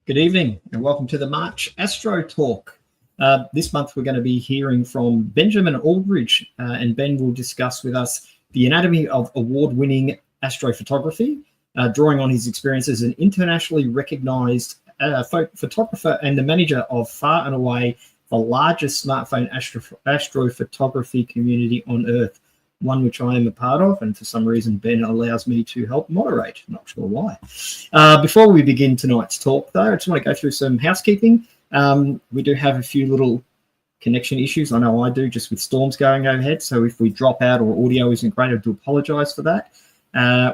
Good evening and welcome to the March Astro Talk. This month we're going to be hearing from Benjamin Alldridge, and Ben will discuss with us the anatomy of award-winning astrophotography, drawing on his experience as an internationally recognised photographer and the manager of far and away the largest smartphone astrophotography community on Earth, one which I am a part of, and for some reason Ben allows me to help moderate. Not sure why. Before we begin tonight's talk, though, I just want to go through some housekeeping. We do have a few little connection issues. I know I do, just with storms going overhead. So if we drop out or audio isn't great, I do apologise for that.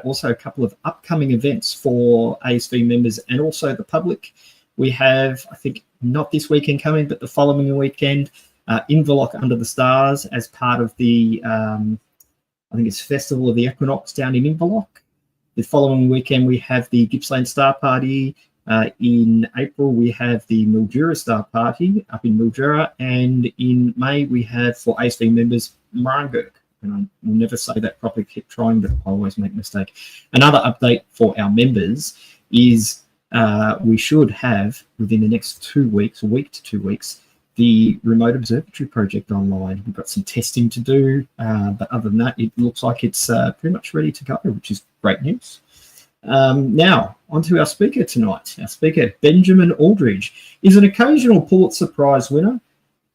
Also, a couple of upcoming events for ASV members and also the public. We have, I think, not this weekend coming, but the following weekend, Inverloch Under the Stars as part of the I think it's Festival of the Equinox down in Inverloch. The following weekend, we have the Gippsland Star Party. In April, we have the Mildura Star Party up in Mildura. And in May, we have, for ASV members, Marangurk. And I will never say that properly, keep trying, but I always make a mistake. Another update for our members is we should have, within the next 2 weeks, a week to 2 weeks, the remote observatory project online. We've got some testing to do, but other than that, it looks like it's pretty much ready to go, which is great news. Now, on to our speaker tonight. Our speaker, Benjamin Alldridge, is an occasional Pulitzer Prize winner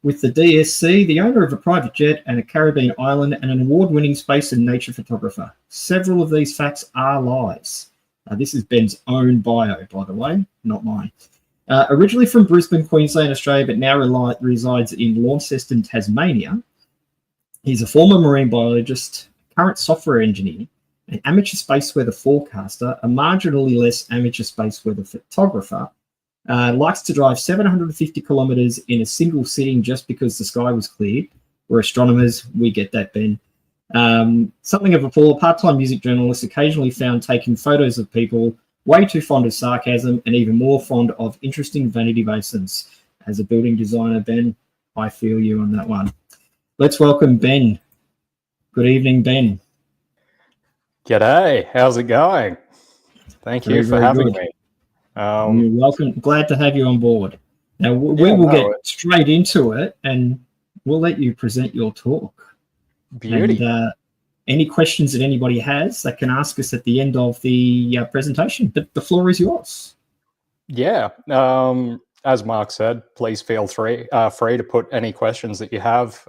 with the DSC, the owner of a private jet and a Caribbean island, and an award-winning space and nature photographer. Several of these facts are lies. This is Ben's own bio, by the way, not mine. Originally from Brisbane, Queensland, Australia, but now resides in Launceston, Tasmania. He's a former marine biologist, current software engineer, an amateur space weather forecaster, a marginally less amateur space weather photographer, likes to drive 750 kilometres in a single sitting just because the sky was clear. We're astronomers, we get that, Ben. Something of a part-time music journalist, occasionally found taking photos of people, way too fond of sarcasm, and even more fond of interesting vanity basins. As a building designer, Ben, I feel you on that one. Let's welcome Ben. Good evening, Ben. G'day, how's it going? Thank you for having me. You're welcome. Glad to have you on board. Now, we will get straight into it, and we'll let you present your talk. Beauty. And, any questions that anybody has, they can ask us at the end of the presentation, but the floor is yours. Yeah, as Mark said, please feel free to put any questions that you have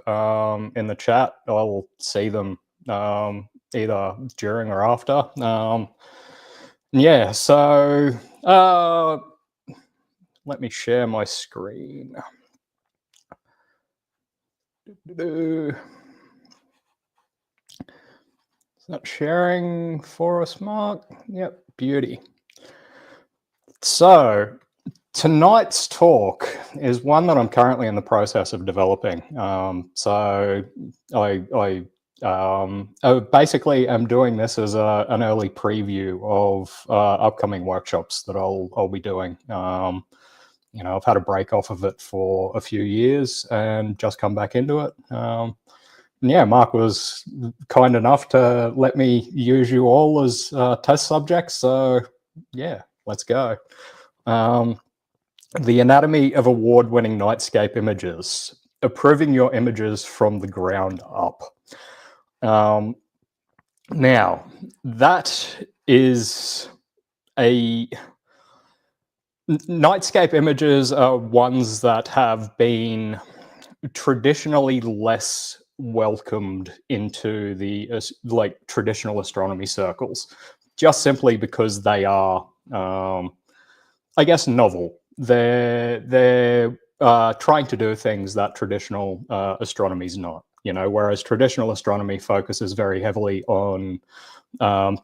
in the chat. I'll see them either during or after. Yeah, so let me share my screen. Not sharing for us, Mark. Yep, beauty. So tonight's talk is one that I'm currently in the process of developing. So I basically am doing this as an early preview of upcoming workshops that I'll be doing. You know, I've had a break off of it for a few years and just come back into it. Yeah, Mark was kind enough to let me use you all as test subjects. So yeah, let's go. The anatomy of award-winning nightscape images, approving your images from the ground up. Now, that is nightscape images are ones that have been traditionally less welcomed into the traditional astronomy circles, just simply because they are, I guess, novel. They're trying to do things that traditional astronomy is not. You know, whereas traditional astronomy focuses very heavily on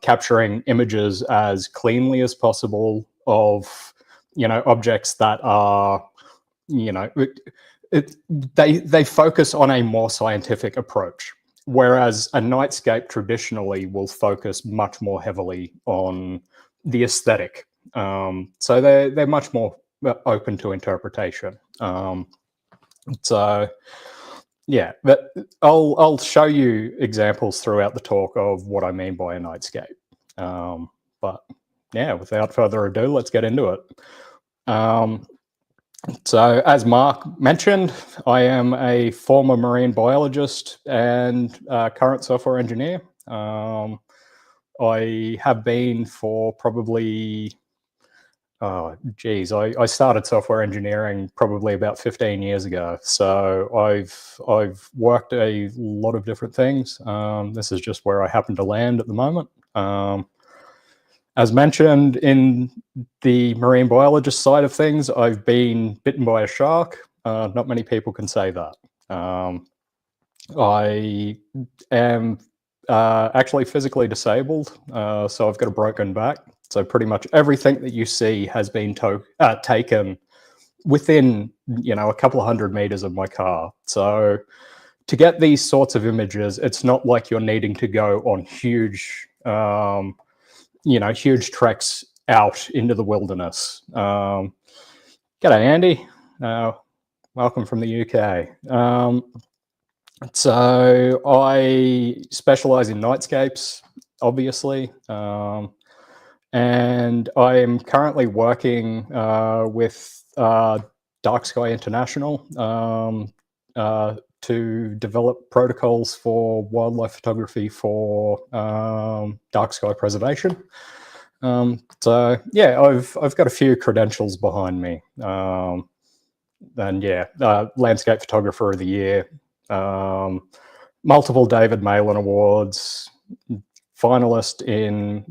capturing images as cleanly as possible of, you know, objects that are, you know, they focus on a more scientific approach, whereas a nightscape traditionally will focus much more heavily on the aesthetic. So they're much more open to interpretation. So yeah, but I'll show you examples throughout the talk of what I mean by a nightscape. But yeah, without further ado, let's get into it. So, as Mark mentioned, I am a former marine biologist and current software engineer. I have been for probably, I started software engineering probably about 15 years ago. So I've worked a lot of different things. This is just where I happen to land at the moment. As mentioned, in the marine biologist side of things, I've been bitten by a shark. Not many people can say that. I am actually physically disabled, so I've got a broken back. So pretty much everything that you see has been taken within, a couple of 100 meters of my car. So to get these sorts of images, it's not like you're needing to go on huge treks out into the wilderness. G'day, Andy. Welcome from the UK. So I specialize in nightscapes, obviously. And I am currently working with Dark Sky International to develop protocols for wildlife photography for dark sky preservation. So yeah, I've got a few credentials behind me. And yeah, landscape photographer of the year, multiple David Malin awards, finalist in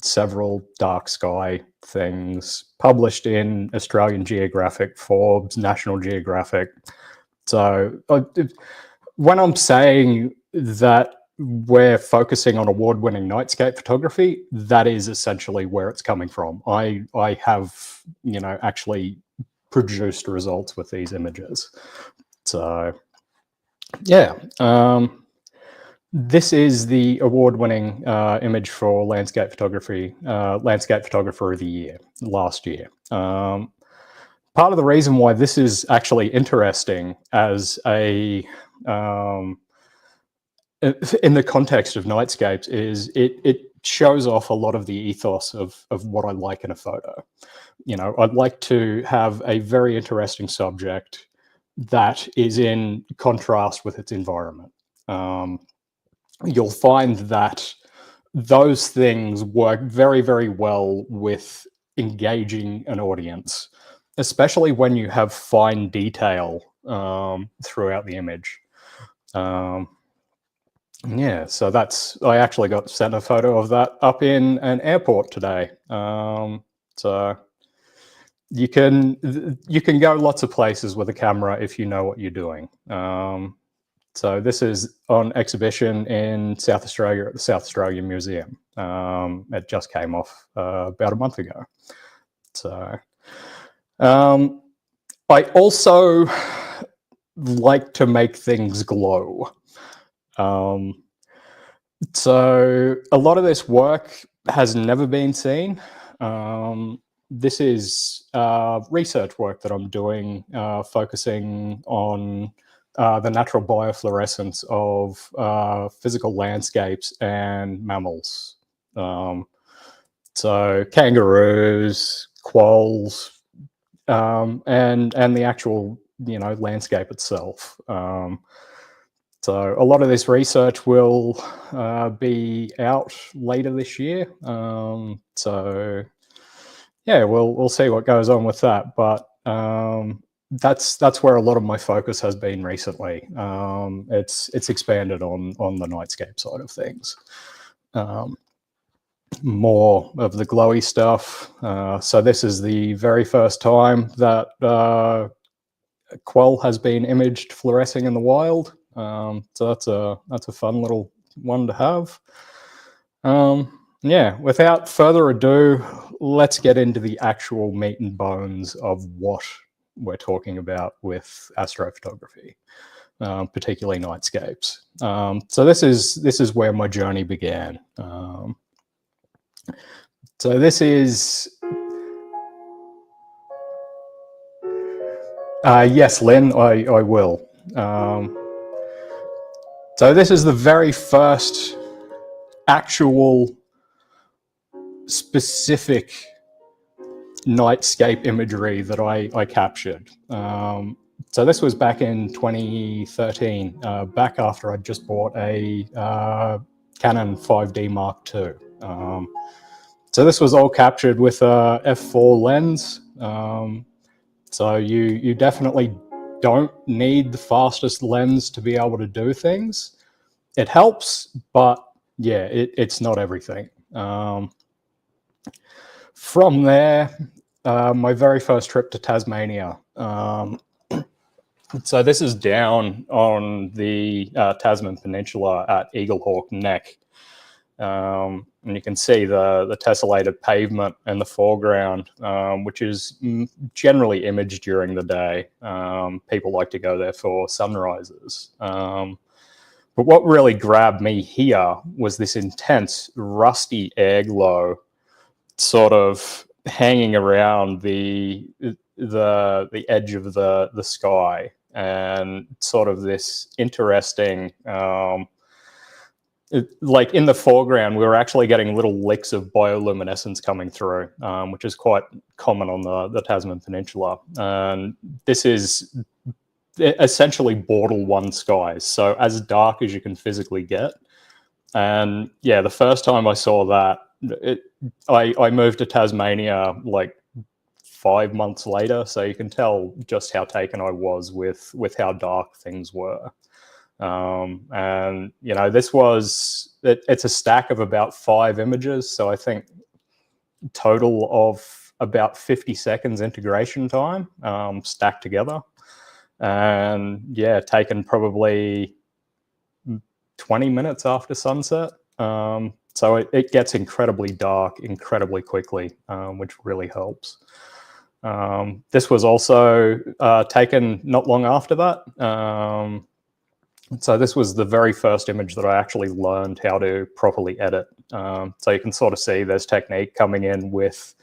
several dark sky things, published in Australian Geographic, Forbes, National Geographic. So when I'm saying that we're focusing on award-winning nightscape photography, that is essentially where it's coming from. I have, actually produced results with these images. So yeah, this is the award-winning image for landscape photography, landscape photographer of the year last year. Part of the reason why this is actually interesting as a in the context of nightscapes is it shows off a lot of the ethos of what I like in a photo. I'd like to have a very interesting subject that is in contrast with its environment. You'll find that those things work very, very well with engaging an audience, especially when you have fine detail throughout the image. Yeah, so I actually got sent a photo of that up in an airport today. So you can go lots of places with a camera if you know what you're doing. So this is on exhibition in South Australia at the South Australian Museum. It just came off about a month ago. So I also like to make things glow. So a lot of this work has never been seen. This is research work that I'm doing, focusing on the natural biofluorescence of physical landscapes and mammals. So kangaroos, quolls, and the actual landscape itself. So a lot of this research will be out later this year. So yeah, we'll see what goes on with that. But that's where a lot of my focus has been recently. It's expanded on the nightscape side of things. More of the glowy stuff. So this is the very first time that quoll has been imaged fluorescing in the wild. So that's a fun little one to have. Yeah, without further ado, let's get into the actual meat and bones of what we're talking about with astrophotography, particularly nightscapes. So this is where my journey began. So this is yes, Lynn, I will. So this is the very first actual specific nightscape imagery that I captured. So this was back in 2013, back after I'd just bought a Canon 5D Mark II. So this was all captured with a f4 lens. So you definitely don't need the fastest lens to be able to do things. It helps, but yeah, it's not everything. From there, my very first trip to Tasmania. So this is down on the Tasman Peninsula at Eaglehawk Neck. And you can see the tessellated pavement in the foreground, which is generally imaged during the day. People like to go there for sunrises. But what really grabbed me here was this intense rusty air glow sort of hanging around the edge of the sky, and sort of this interesting, like in the foreground, we were actually getting little licks of bioluminescence coming through, which is quite common on the Tasman Peninsula. And this is essentially Bortle 1 skies, so as dark as you can physically get. And yeah, the first time I saw that, I moved to Tasmania like 5 months later, so you can tell just how taken I was with how dark things were. And you know, this was it's a stack of about 5 images, so I think total of about 50 seconds integration time, stacked together. And yeah, taken probably 20 minutes after sunset. So it gets incredibly dark incredibly quickly, which really helps. This was also taken not long after that. So this was the very first image that I actually learned how to properly edit. So you can sort of see there's technique coming in with,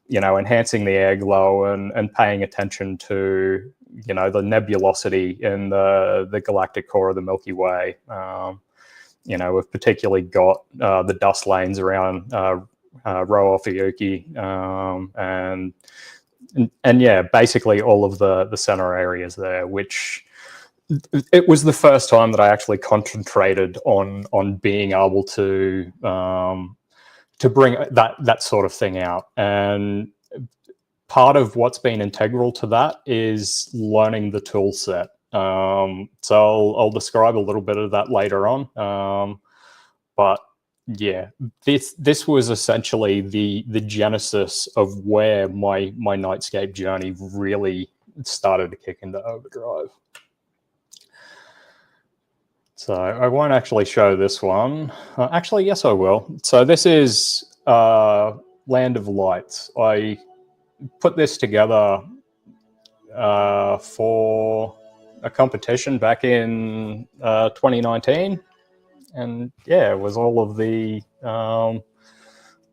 you know, enhancing the air glow and paying attention to, you know, the nebulosity in the galactic core of the Milky Way. You know, we've particularly got the dust lanes around Rho Ophiuchi, and yeah, basically all of the center areas there, which it was the first time that I actually concentrated on being able to bring that sort of thing out. And part of what's been integral to that is learning the tool set. So I'll describe a little bit of that later on. But yeah, this was essentially the genesis of where my nightscape journey really started to kick into overdrive. So I won't actually show this one. Actually, yes, I will. So this is Land of Lights. I put this together for a competition back in 2019, and yeah, it was all of the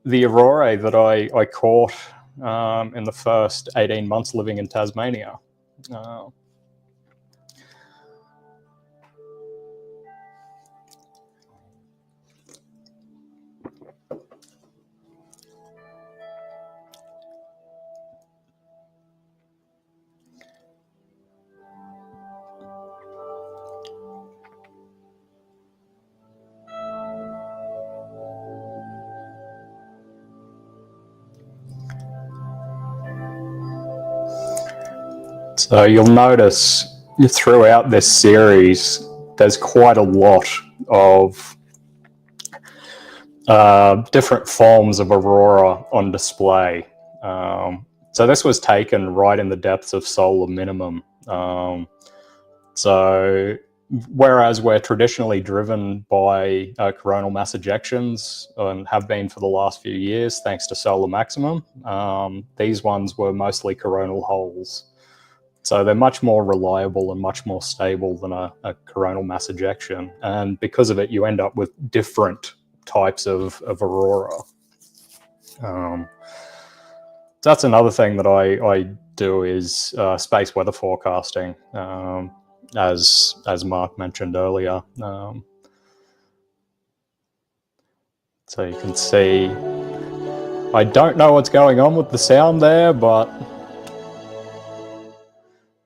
aurorae that I caught in the first 18 months living in Tasmania. So you'll notice throughout this series, there's quite a lot of different forms of aurora on display. So this was taken right in the depths of solar minimum. So whereas we're traditionally driven by coronal mass ejections and have been for the last few years, thanks to solar maximum, these ones were mostly coronal holes. So they're much more reliable and much more stable than a coronal mass ejection. And because of it, you end up with different types of aurora. That's another thing that I do is space weather forecasting, as Mark mentioned earlier. So you can see I don't know what's going on with the sound there, but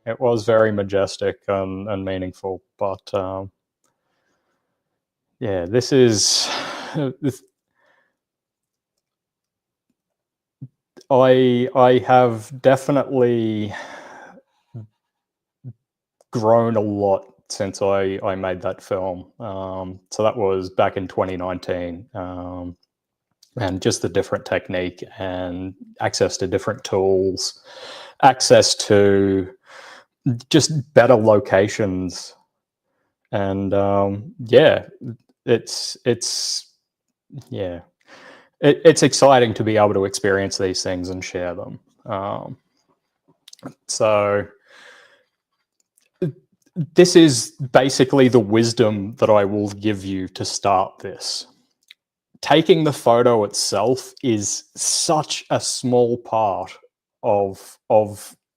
it was very majestic and meaningful. But yeah, this is... I have definitely grown a lot since I made that film. So that was back in 2019. And just the different technique and access to different tools, access to just better locations. And yeah, it's yeah, it's exciting to be able to experience these things and share them. So this is basically the wisdom that I will give you to start this. Taking the photo itself is such a small part of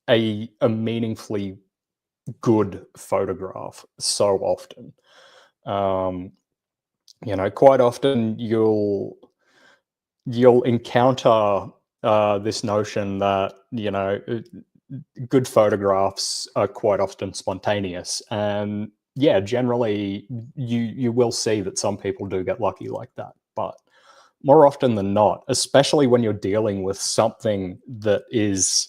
a meaningfully good photograph so often. You know, quite often you'll encounter this notion that, you know, good photographs are quite often spontaneous, and yeah, generally you will see that some people do get lucky like that, but more often than not, especially when you're dealing with something that is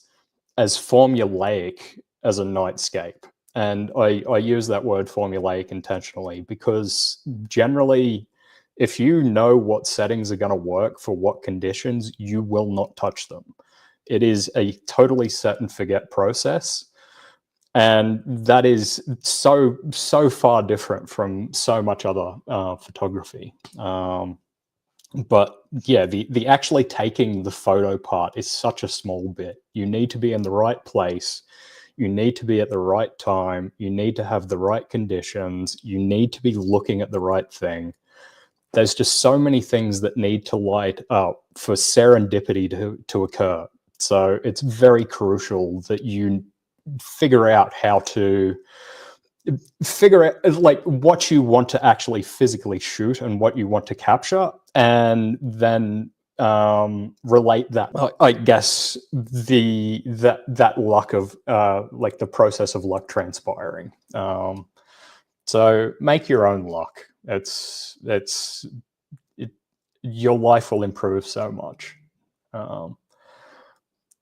as formulaic as a nightscape, and I use that word formulaic intentionally because generally, if you know what settings are going to work for what conditions, you will not touch them. It is a totally set and forget process. And that is so far different from so much other photography. But yeah, the actually taking the photo part is such a small bit. You need to be in the right place. You need to be at the right time. You need to have the right conditions. You need to be looking at the right thing. There's just so many things that need to light up for serendipity to occur. So it's very crucial that you figure out how to figure out like what you want to actually physically shoot and what you want to capture, and then relate that, I guess, that luck of like the process of luck transpiring. So make your own luck. Your life will improve so much.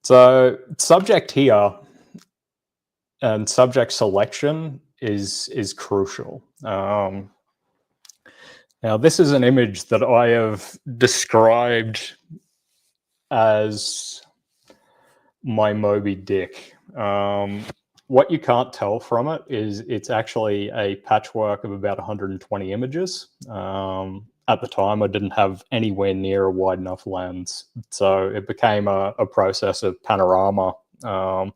So subject here and subject selection is crucial. Now, this is an image that I have described as my Moby Dick. What you can't tell from it is it's actually a patchwork of about 120 images. At the time, I didn't have anywhere near a wide enough lens, so it became a process of panorama. And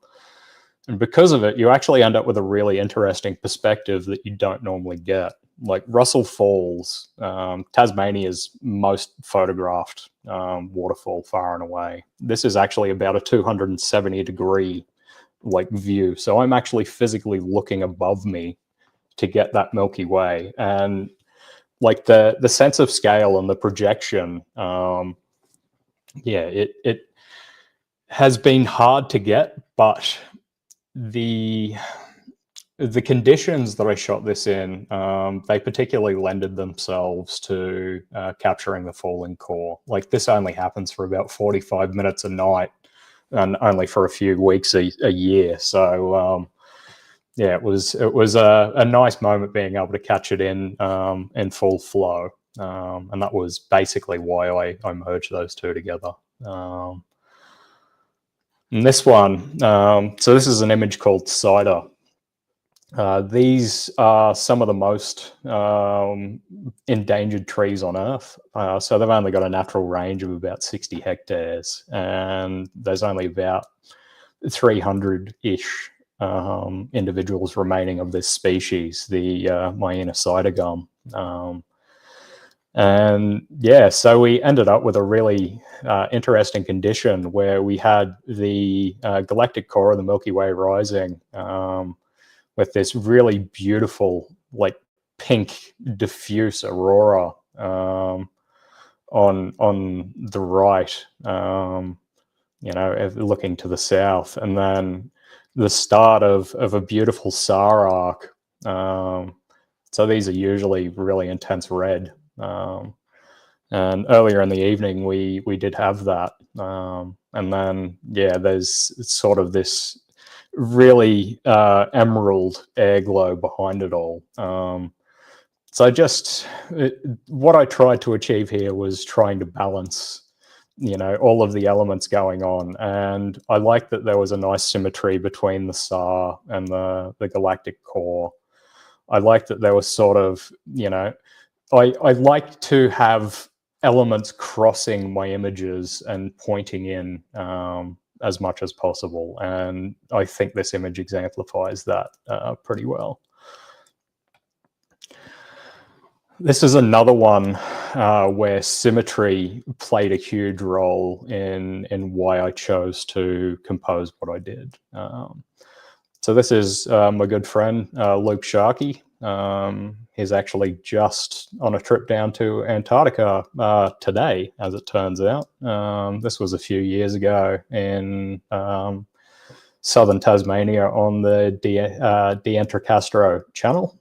because of it, you actually end up with a really interesting perspective that you don't normally get. Like Russell Falls, Tasmania's most photographed waterfall far and away. This is actually about a 270-degree like view. So I'm actually physically looking above me to get that Milky Way. And like the sense of scale and the projection, yeah, it has been hard to get, but the conditions that I shot this in, they particularly lended themselves to capturing the falling core. Like this only happens for about 45 minutes a night and only for a few weeks a year. So yeah, it was a nice moment being able to catch it in full flow. And that was basically why I merged those two together. And this one, so this is an image called Cider. These are some of the most endangered trees on Earth. So they've only got a natural range of about 60 hectares, and there's only about 300-ish individuals remaining of this species, the Myena cider gum. And yeah, so we ended up with a really interesting condition where we had the galactic core of the Milky Way rising with this really beautiful, like pink, diffuse aurora on the right, you know, looking to the south, and then the start of a beautiful SAR arc. So these are usually really intense red. And earlier in the evening, we did have that. And then, yeah, there's sort of this really emerald air glow behind it all. So what I tried to achieve here was trying to balance, you know, all of the elements going on. And I like that there was a nice symmetry between the SAR and the galactic core. I like that there was sort of, you know, I like to have elements crossing my images and pointing in as much as possible. And I think this image exemplifies that pretty well. This is another one where symmetry played a huge role in why I chose to compose what I did. So this is my good friend, Luke Sharkey. He's actually just on a trip down to Antarctica today, as it turns out. This was a few years ago in southern Tasmania on the D'Entrecasteaux channel.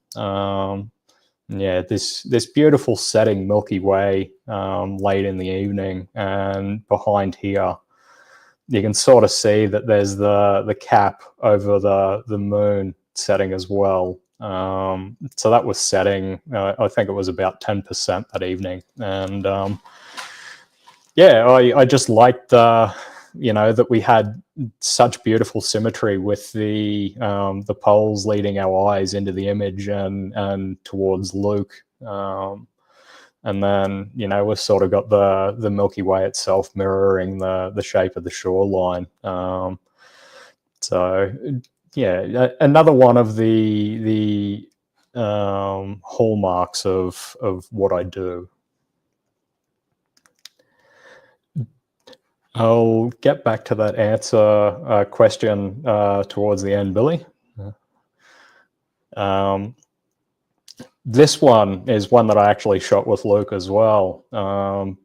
Yeah, this beautiful setting, Milky Way, late in the evening, and behind here, you can sort of see that there's the cap over the moon setting as well. So that was setting, I think it was about 10% that evening. And yeah, I just liked you know, that we had such beautiful symmetry with the poles leading our eyes into the image and towards Luke. And then, you know, we've sort of got the Milky Way itself mirroring the shape of the shoreline. So, yeah, another one of the hallmarks of what I do. I'll get back to that answer question towards the end, Billy. This one is one that I actually shot with Luke as well,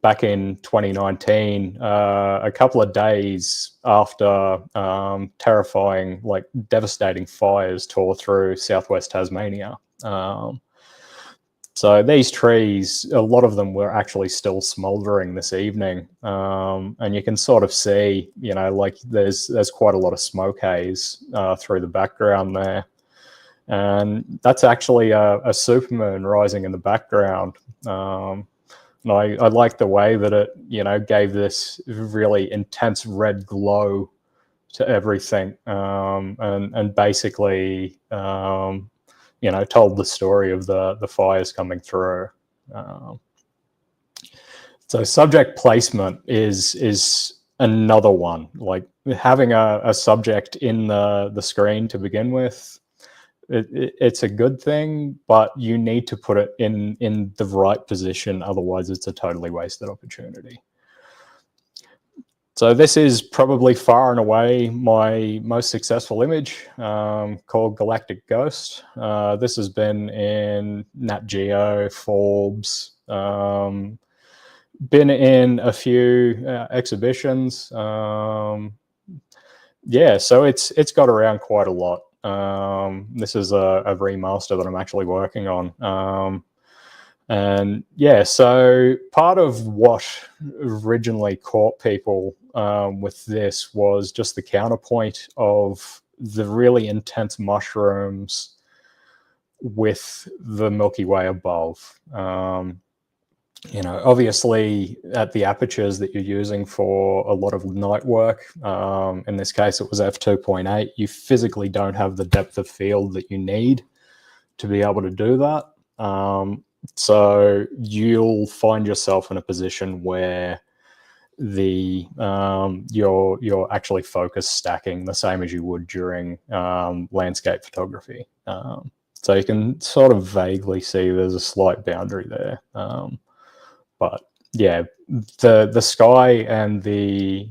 back in 2019, a couple of days after terrifying, like devastating fires tore through southwest Tasmania. So these trees, a lot of them were actually still smoldering this evening. And you can sort of see, you know, like there's quite a lot of smoke haze through the background there. And that's actually a supermoon rising in the background. And I like the way that it, you know, gave this really intense red glow to everything, and basically, you know, told the story of the fires coming through. So subject placement is another one. Like having a subject in the screen to begin with, it's a good thing, but you need to put it in the right position. Otherwise, it's a totally wasted opportunity. So this is probably far and away my most successful image, called Galactic Ghost. This has been in Nat Geo, Forbes, been in a few exhibitions. Yeah, so it's got around quite a lot. This is a remaster that I'm actually working on. And yeah, so part of what originally caught people with this was just the counterpoint of the really intense mushrooms with the Milky Way above. You know, obviously at the apertures that you're using for a lot of night work, in this case it was f2.8, you physically don't have the depth of field that you need to be able to do that. So you'll find yourself in a position where you're actually focus stacking the same as you would during landscape photography. So you can sort of vaguely see there's a slight boundary there. But yeah, the sky and the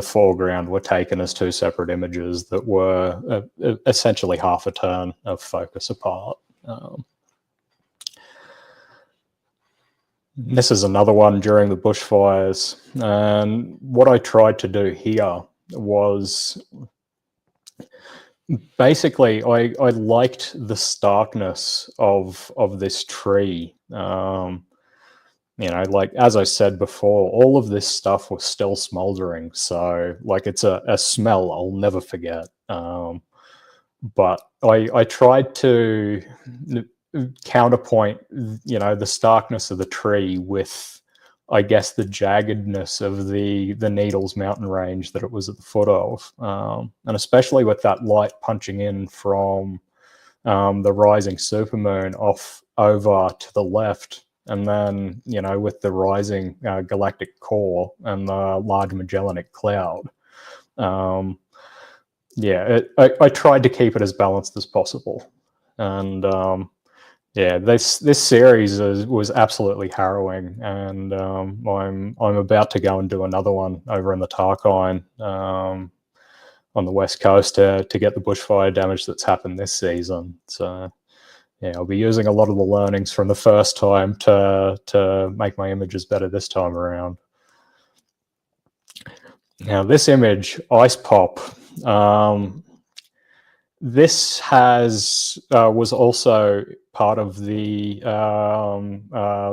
foreground were taken as two separate images that were essentially half a turn of focus apart. This is another one during the bushfires. And what I tried to do here was basically I liked the starkness of this tree. You know, like as I said before, all of this stuff was still smoldering. So like it's a smell I'll never forget. But I tried to counterpoint, you know, the starkness of the tree with, I guess, the jaggedness of the Needles mountain range that it was at the foot of, and especially with that light punching in from the rising supermoon off over to the left, and then, you know, with the rising galactic core and the large Magellanic cloud. Yeah, I tried to keep it as balanced as possible, and yeah, this series was absolutely harrowing, and I'm about to go and do another one over in the Tarkine on the west coast to get the bushfire damage that's happened this season. So yeah, I'll be using a lot of the learnings from the first time to make my images better this time around. Now this image, Ice Pop. This was also part of the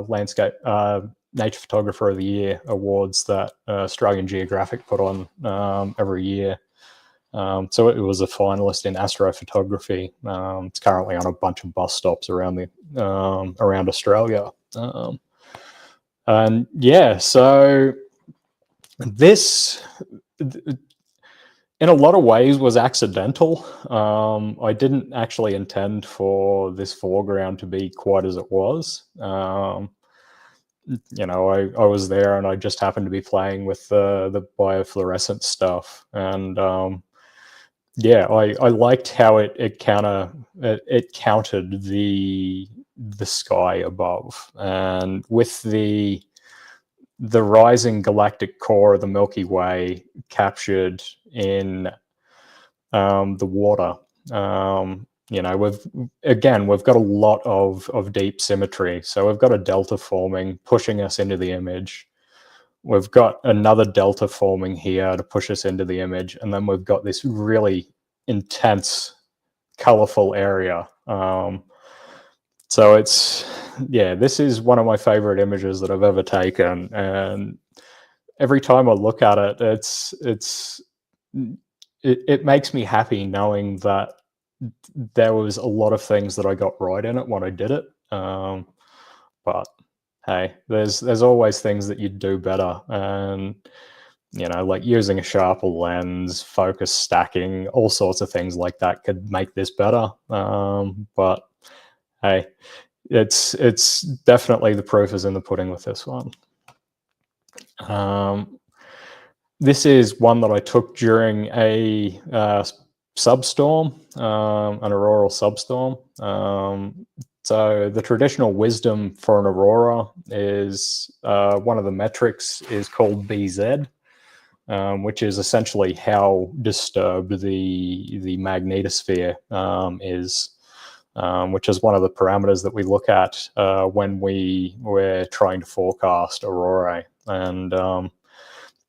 Landscape Nature Photographer of the Year awards that Australian Geographic put on every year. So it was a finalist in astrophotography. It's currently on a bunch of bus stops around around Australia. And yeah, so this, in a lot of ways, was accidental. I didn't actually intend for this foreground to be quite as it was. You know, I was there and I just happened to be playing with the biofluorescent stuff, and yeah, I liked how it countered the sky above, and with the rising galactic core of the Milky Way captured in the water. You know, we've got a lot of deep symmetry. So we've got a delta forming, pushing us into the image. We've got another delta forming here to push us into the image. And then we've got this really intense, colorful area. So it's, yeah, this is one of my favorite images that I've ever taken. And every time I look at it, it makes me happy knowing that there was a lot of things that I got right in it when I did it. But hey, there's always things that you do better, and you know, like using a sharper lens, focus stacking, all sorts of things like that could make this better. But hey, it's definitely the proof is in the pudding with this one. This is one that I took during a substorm, an auroral substorm. So the traditional wisdom for an aurora is one of the metrics is called BZ, which is essentially how disturbed the magnetosphere is, which is one of the parameters that we look at when we're trying to forecast aurorae. And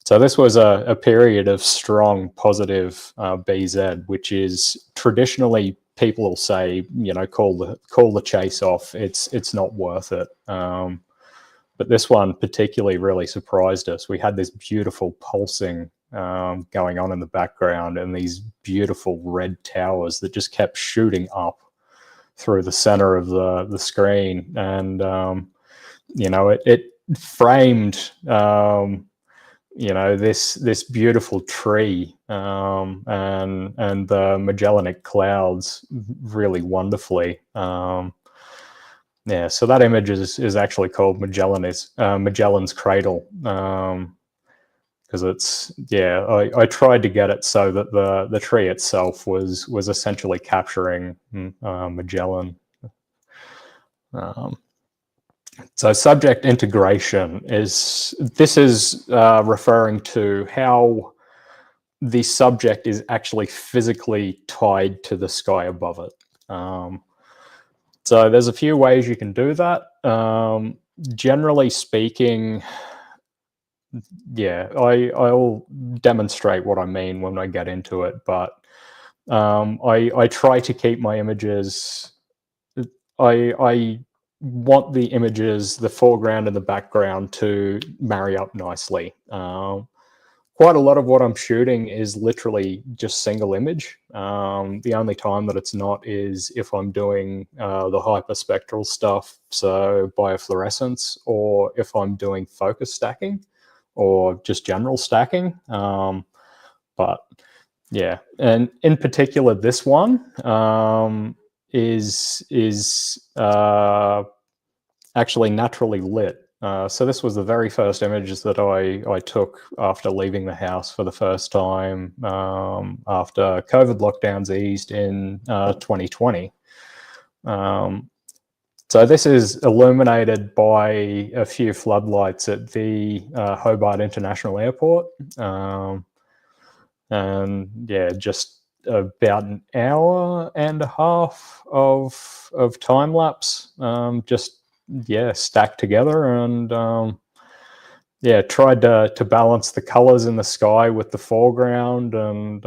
so this was a period of strong positive BZ, which is traditionally people will say, you know, call the chase off. It's not worth it. But this one particularly really surprised us. We had this beautiful pulsing going on in the background, and these beautiful red towers that just kept shooting up through the center of the screen, and you know, it framed you know, this beautiful tree and the Magellanic clouds really wonderfully. Yeah, so that image is actually called Magellan's Cradle, because it's, yeah, I tried to get it so that the tree itself was essentially capturing Magellan. So subject integration is referring to how the subject is actually physically tied to the sky above it. So there's a few ways you can do that. generally speaking, yeah, I'll demonstrate what I mean when I get into it, but I try to keep my images. I want the images, the foreground and the background, to marry up nicely. Quite a lot of what I'm shooting is literally just single image. The only time that it's not is if I'm doing the hyperspectral stuff, so biofluorescence, or if I'm doing focus stacking or just general stacking. But yeah, and in particular, this one is actually naturally lit. So this was the very first images that I took after leaving the house for the first time after COVID lockdowns eased in 2020. So this is illuminated by a few floodlights at the Hobart International Airport. And yeah, just about an hour and a half of time lapse, just stacked together, and tried to balance the colors in the sky with the foreground, and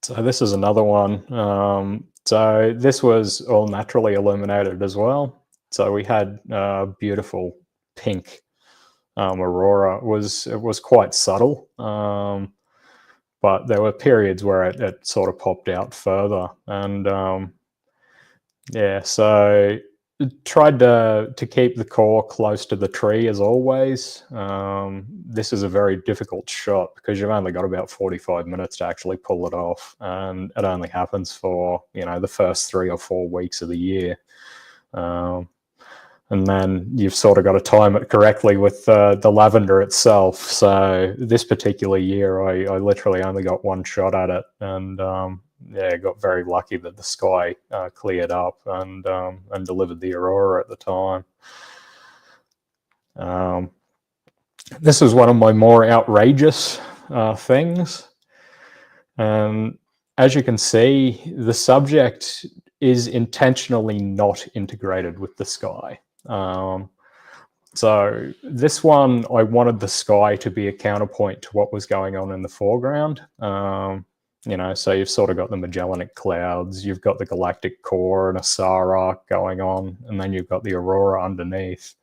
so this is another one. So this was all naturally illuminated as well. So we had beautiful pink aurora. It was quite subtle, but there were periods where it sort of popped out further, and so tried to keep the core close to the tree as always. This is a very difficult shot because you've only got about 45 minutes to actually pull it off, and it only happens for the first 3 or 4 weeks of the year. And then you've sort of got to time it correctly with the lavender itself. So this particular year, I literally only got one shot at it, and got very lucky that the sky cleared up and delivered the aurora at the time. This is one of my more outrageous things. And as you can see, the subject is intentionally not integrated with the sky. So this one, I wanted the sky to be a counterpoint to what was going on in the foreground. So you've sort of got the Magellanic Clouds, you've got the galactic core and a SAR arc going on, and then you've got the aurora underneath.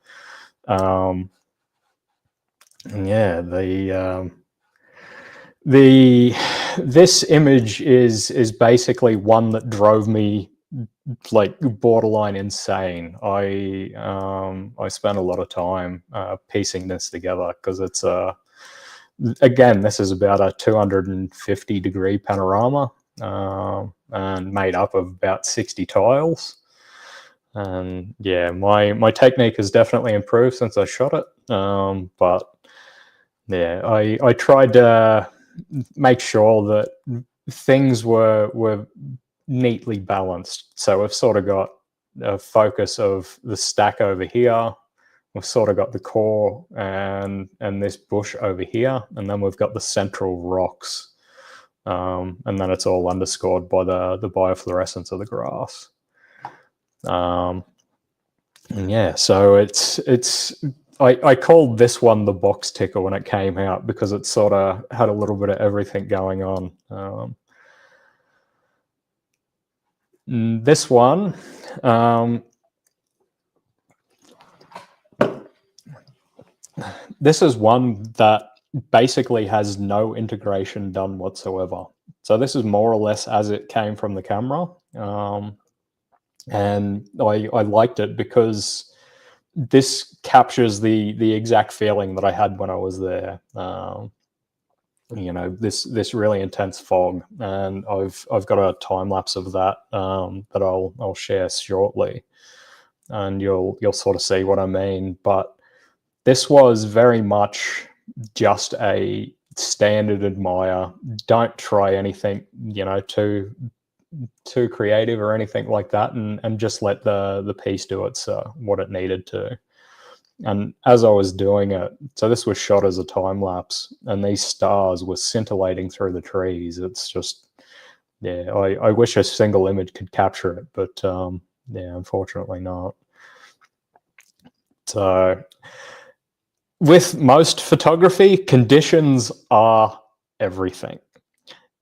This image is basically one that drove me like borderline insane. I spent a lot of time piecing this together because it's again, this is about a 250 degree panorama and made up of about 60 tiles. And yeah, my technique has definitely improved since I shot it. But yeah, I tried to make sure that things were neatly balanced. So we've sort of got a focus of the stack over here. We've sort of got the core and this bush over here, and then we've got the central rocks, and then it's all underscored by the biofluorescence of the grass. So it's I called this one the box ticker when it came out because it sort of had a little bit of everything going on. This one, this is one that basically has no integration done whatsoever. So this is more or less as it came from the camera. And I liked it because this captures the exact feeling that I had when I was there. This really intense fog, and I've got a time lapse of that that I'll share shortly, and you'll sort of see what I mean. But this was very much just a standard admire. Don't try anything, too creative or anything like that, and just let the piece do it, so what it needed to. And as I was doing it, so this was shot as a time lapse, and these stars were scintillating through the trees. It's just, I wish a single image could capture it, but Yeah, unfortunately not. So with most photography, conditions are everything.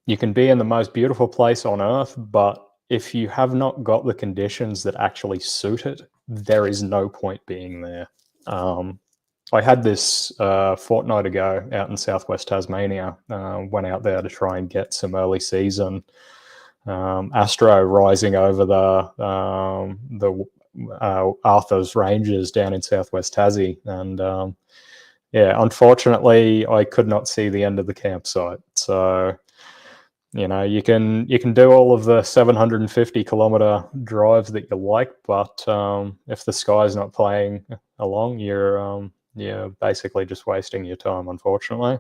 You can be in the most beautiful place on earth, but if you have not got the conditions that actually suit it, there is no point being there. I had this fortnight ago out in southwest Tasmania. Went out there to try and get some early season astro rising over the Arthur's Ranges down in southwest Tassie, and yeah, unfortunately, I could not see the end of the campsite. So you can do all of the 750-kilometer drives that you like, but if the sky's not playing along, you're basically just wasting your time, unfortunately.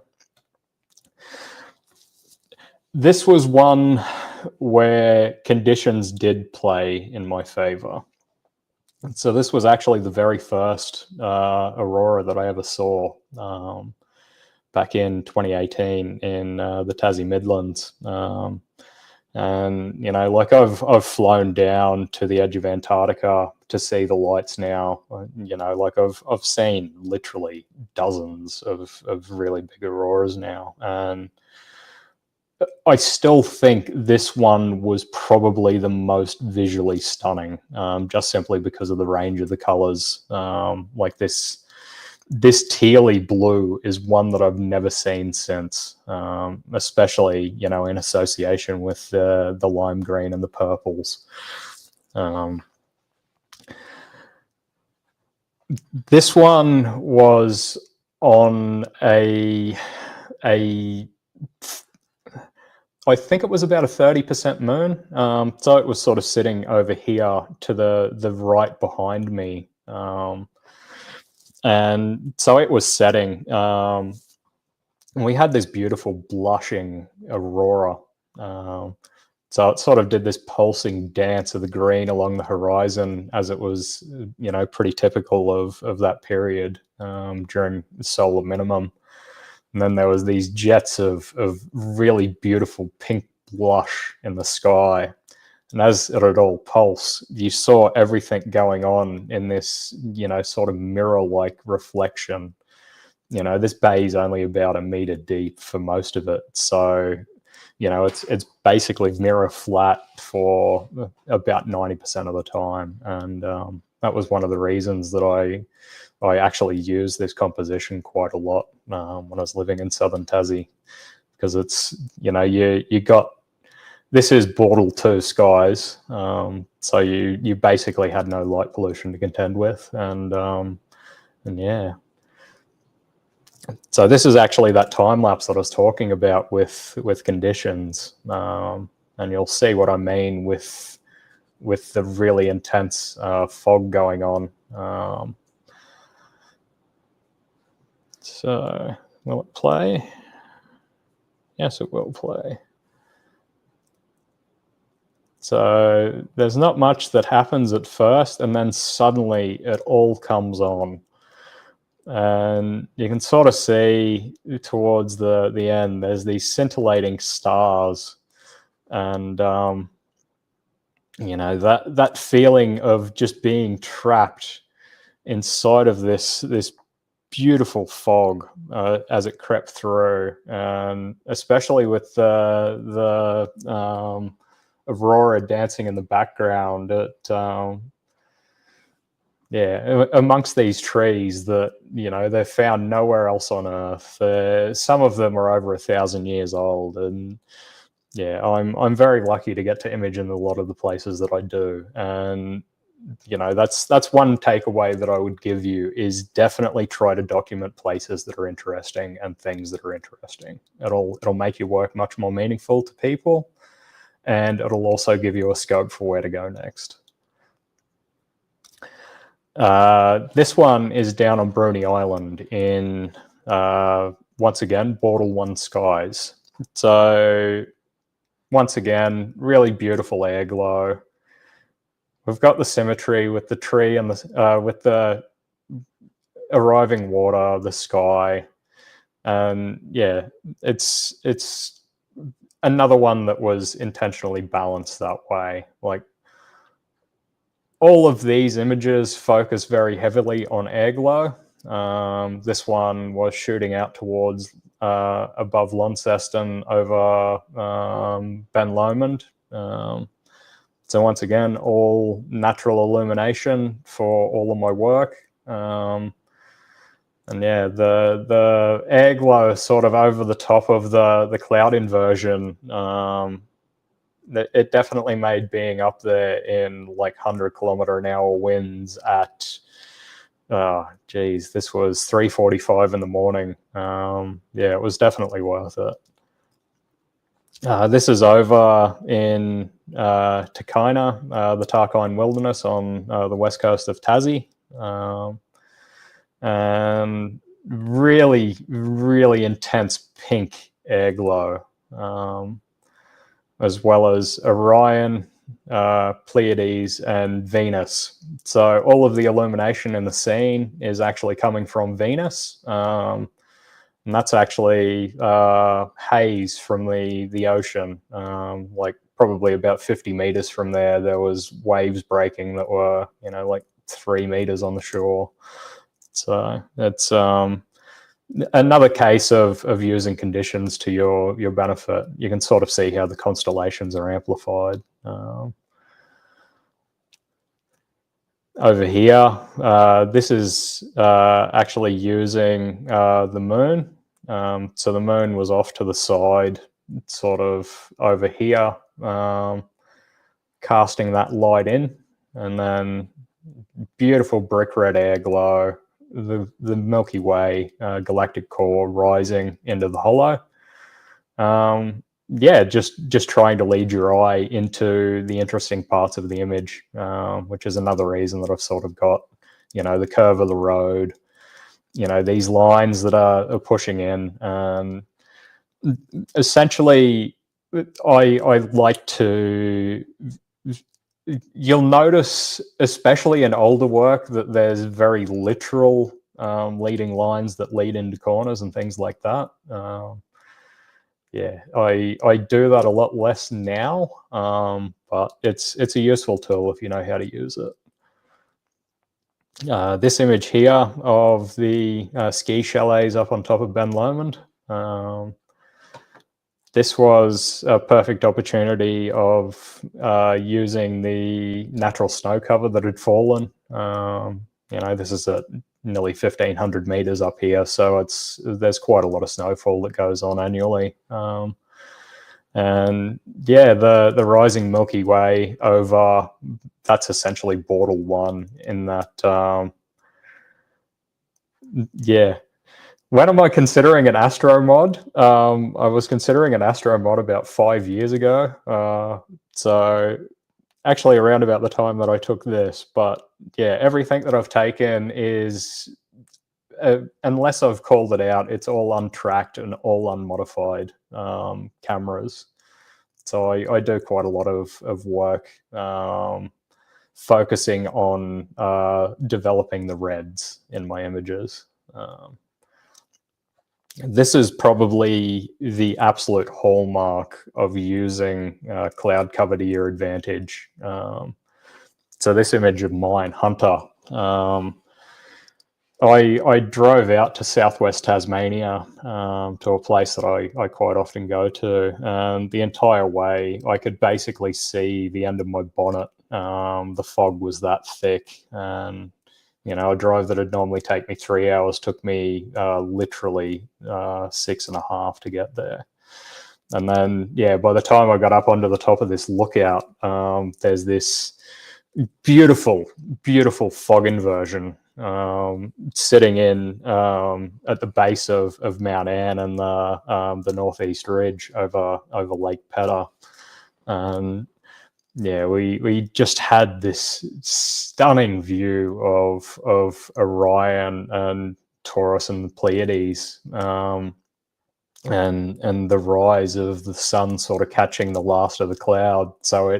This was one where conditions did play in my favor. So this was actually the very first aurora that I ever saw back in 2018 in the Tassie Midlands. And like I've flown down to the edge of Antarctica to see the lights now. Like I've seen literally dozens of really big auroras now, and I still think this one was probably the most visually stunning, just simply because of the range of the colors. Like this tealy blue is one that I've never seen since, especially in association with the lime green and the purples. This one was on I think it was about a 30% moon. So it was sort of sitting over here to the right behind me. And so it was setting. And we had this beautiful blushing aurora. So it sort of did this pulsing dance of the green along the horizon, as it was, pretty typical of that period during the solar minimum. And then there was these jets of really beautiful pink blush in the sky. And as it had all pulse, you saw everything going on in this, sort of mirror-like reflection. This bay is only about a meter deep for most of it. So, it's basically mirror flat for about 90% of the time. And that was one of the reasons that I actually used this composition quite a lot when I was living in southern Tassie, because it's, you got, this is Bortle 2 skies, so you basically had no light pollution to contend with, and yeah. So this is actually that time lapse that I was talking about with conditions, and you'll see what I mean with the really intense fog going on. So will it play? Yes, it will play. So there's not much that happens at first, and then suddenly it all comes on. And you can sort of see towards the end, there's these scintillating stars. And, that feeling of just being trapped inside of this beautiful fog as it crept through, and especially with the aurora dancing in the background, amongst these trees that they're found nowhere else on Earth. Some of them are over 1,000 years old, and yeah, I'm very lucky to get to image in a lot of the places that I do, and that's one takeaway that I would give you, is definitely try to document places that are interesting and things that are interesting. It'll make your work much more meaningful to people, and it'll also give you a scope for where to go next. This one is down on Bruny Island in, once again, Bortle 1 skies. So once again, really beautiful air glow. We've got the symmetry with the tree and with the arriving water, the sky, and yeah, it's another one that was intentionally balanced that way. Like, all of these images focus very heavily on airglow. This one was shooting out towards above Launceston over Ben Lomond. So once again, all natural illumination for all of my work. And yeah, the airglow sort of over the top of the cloud inversion, it definitely made being up there in like 100-kilometer-an-hour winds at, this was 3:45 in the morning. Yeah, it was definitely worth it. This is over in Takina, the Tarkine Wilderness on the west coast of Tassie. And really, really intense pink airglow, as well as Orion, Pleiades, and Venus. So all of the illumination in the scene is actually coming from Venus. And that's actually haze from the ocean. Like probably about 50 meters from there was waves breaking that were, like 3 meters on the shore. So it's another case of using conditions to your benefit. You can sort of see how the constellations are amplified. Over here, this is actually using the moon. So the moon was off to the side, sort of over here, casting that light in, and then beautiful brick red airglow, the Milky Way galactic core rising into the hollow. Yeah, just trying to lead your eye into the interesting parts of the image, which is another reason that I've sort of got, the curve of the road, these lines that are pushing in. Essentially, I like to, you'll notice, especially in older work, that there's very literal leading lines that lead into corners and things like that. Yeah, I do that a lot less now, but it's a useful tool if you know how to use it. This image here of the ski chalets up on top of Ben Lomond. This was a perfect opportunity of using the natural snow cover that had fallen. This is at nearly 1,500 meters up here, so there's quite a lot of snowfall that goes on annually. And yeah, the rising Milky Way over, that's essentially Bortle 1 in that. Yeah. When am I considering an astro mod? I was considering an astro mod about 5 years ago. So actually around about the time that I took this, but yeah, everything that I've taken is, unless I've called it out, it's all untracked and all unmodified cameras. So I do quite a lot of work focusing on developing the reds in my images. This is probably the absolute hallmark of using cloud cover to your advantage. So this image of mine, Hunter, I drove out to southwest Tasmania to a place that I quite often go to, and the entire way I could basically see the end of my bonnet. The fog was that thick, and a drive that would normally take me 3 hours took me literally 6.5 to get there. And then, yeah, by the time I got up onto the top of this lookout, there's this beautiful, beautiful fog inversion sitting in at the base of Mount Anne and the northeast ridge over Lake Pedder. And yeah, we just had this stunning view of Orion and Taurus and the Pleiades, and the rise of the sun sort of catching the last of the cloud. So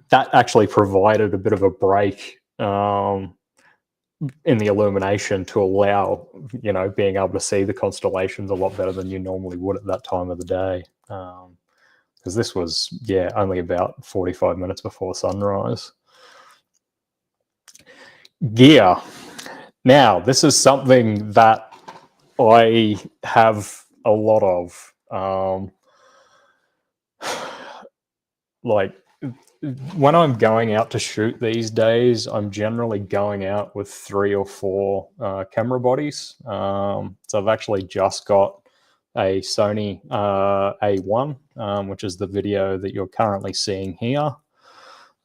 that actually provided a bit of a break in the illumination to allow, being able to see the constellations a lot better than you normally would at that time of the day. Because this was, only about 45 minutes before sunrise. Gear. Now, this is something that I have a lot of. Like, when I'm going out to shoot these days, I'm generally going out with 3 or 4 camera bodies. So I've actually just got a Sony A1, which is the video that you're currently seeing here.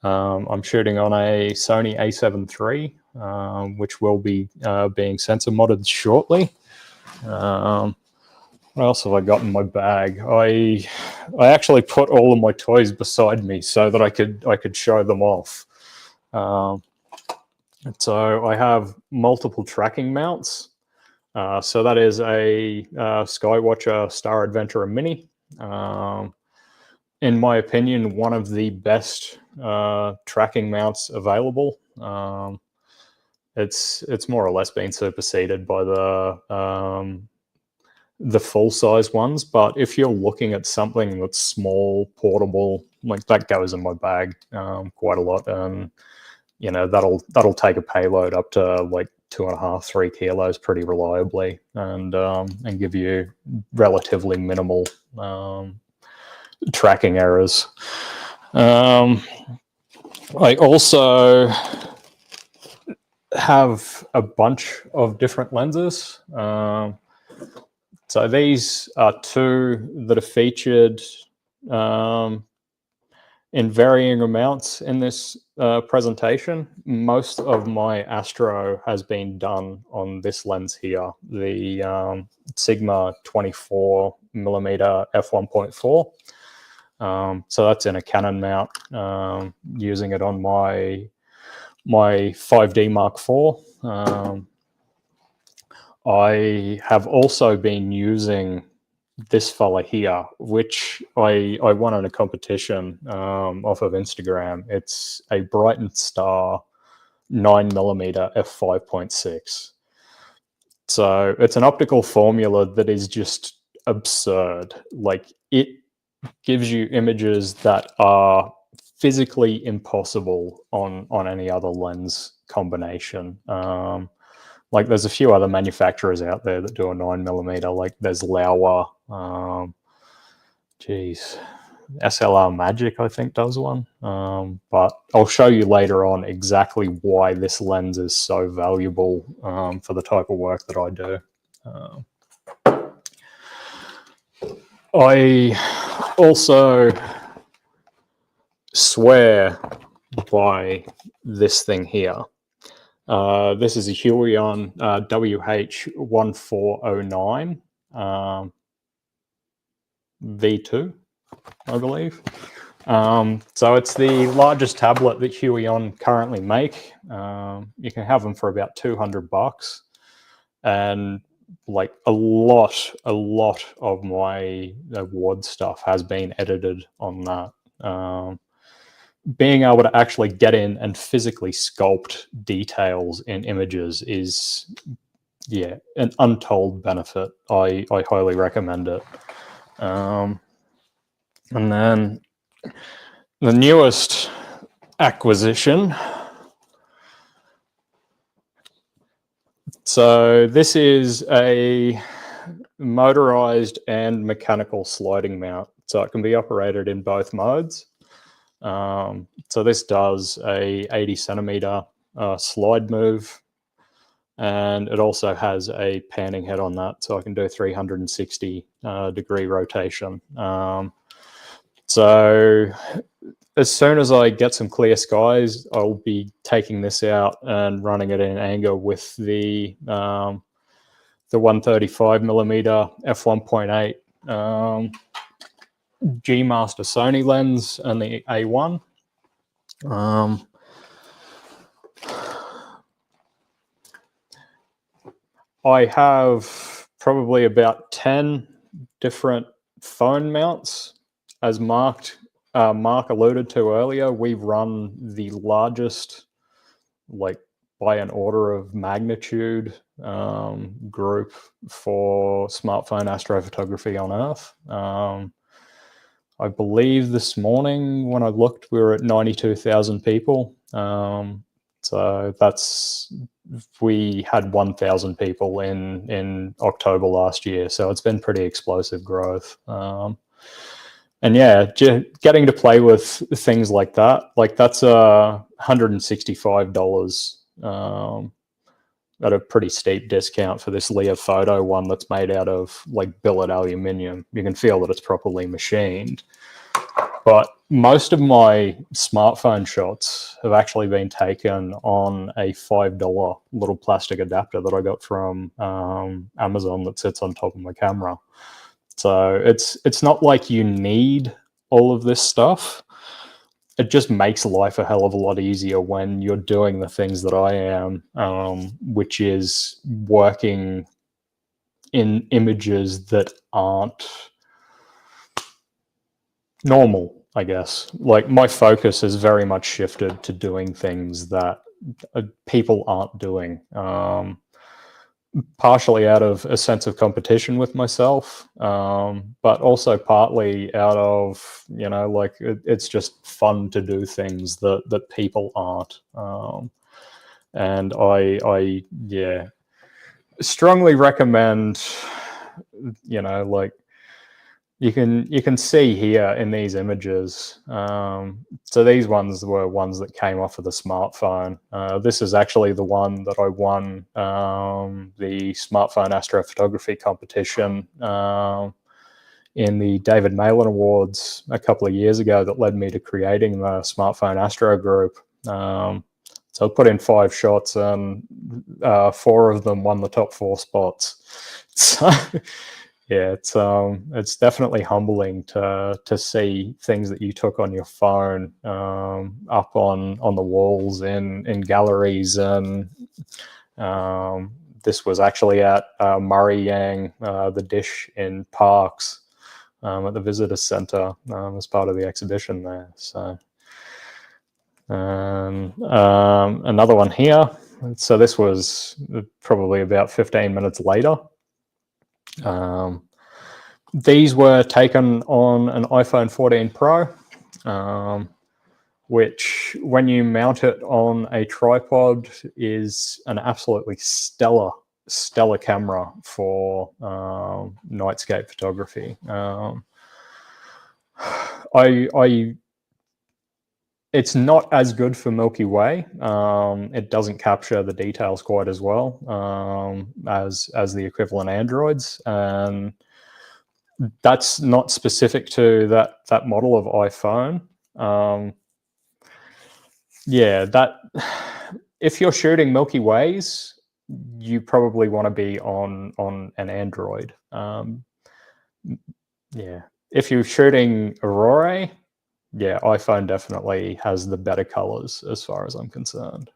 I'm shooting on a Sony A7 III, which will be being sensor modded shortly. What else have I got in my bag? I actually put all of my toys beside me so that I could show them off. So I have multiple tracking mounts. So that is a Skywatcher Star Adventurer Mini. In my opinion, one of the best tracking mounts available. It's more or less been superseded by the full-size ones, but if you're looking at something that's small, portable, like that goes in my bag quite a lot, and you know that'll take a payload up to like 2.5-3 kilos pretty reliably, and give you relatively minimal tracking errors. I also have a bunch of different lenses. So these are 2 that are featured in varying amounts in this presentation. Most of my astro has been done on this lens here, the Sigma 24mm f1.4. So that's in a Canon mount, using it on my 5D Mark IV. I have also been using this fella here, which I won in a competition off of Instagram. It's a Brighton Star 9mm f5.6. So it's an optical formula that is just absurd. Like, it gives you images that are physically impossible on any other lens combination. Like, there's a few other manufacturers out there that do a 9mm, like there's Laowa, SLR Magic, I think, does one. But I'll show you later on exactly why this lens is so valuable for the type of work that I do. I also swear by this thing here. This is a Huion WH1409 V2, I believe. So it's the largest tablet that Huion currently make. You can have them for about $200, and like a lot of my award stuff has been edited on that. Being able to actually get in and physically sculpt details in images is, yeah, an untold benefit. I highly recommend it. And then the newest acquisition. So this is a motorized and mechanical sliding mount. So it can be operated in both modes. So this does a 80 centimeter slide move, and it also has a panning head on that, so I can do 360 degree rotation. So as soon as I get some clear skies, I'll be taking this out and running it in anger with the 135mm f1.8 G Master Sony lens and the A1. I have probably about 10 different phone mounts. As Mark alluded to earlier, we run the largest, like by an order of magnitude, group for smartphone astrophotography on Earth. I believe this morning when I looked, we were at 92,000 people. So we had 1,000 people in October last year. So it's been pretty explosive growth. And yeah, getting to play with things like that's $165 at a pretty steep discount for this Leah photo one that's made out of like billet aluminium. You can feel that it's properly machined. But most of my smartphone shots have actually been taken on a $5 little plastic adapter that I got from Amazon that sits on top of my camera. So it's not like you need all of this stuff. It just makes life a hell of a lot easier when you're doing the things that I am, which is working in images that aren't normal, I guess. Like my focus has very much shifted to doing things that people aren't doing. Partially out of a sense of competition with myself, but also partly out of, like it's just fun to do things that people aren't. And I strongly recommend, like you can see here in these images. So these ones were ones that came off of the smartphone. This is actually the one that I won the Smartphone Astrophotography competition in the David Malin Awards a couple of years ago that led me to creating the Smartphone Astro group. So I put in 5 shots and 4 of them won the top 4 spots. So yeah, it's definitely humbling to see things that you took on your phone up on the walls in galleries, and this was actually at Murray Yang, the dish in Parks, at the Visitor Centre as part of the exhibition there. So another one here. So this was probably about 15 minutes later. These were taken on an iPhone 14 Pro, which when you mount it on a tripod is an absolutely stellar camera for nightscape photography. It's not as good for Milky Way. It doesn't capture the details quite as well as the equivalent Androids, and that's not specific to that model of iPhone. That if you're shooting Milky Ways, you probably want to be on an Android. If you're shooting Aurora, iPhone definitely has the better colors as far as I'm concerned.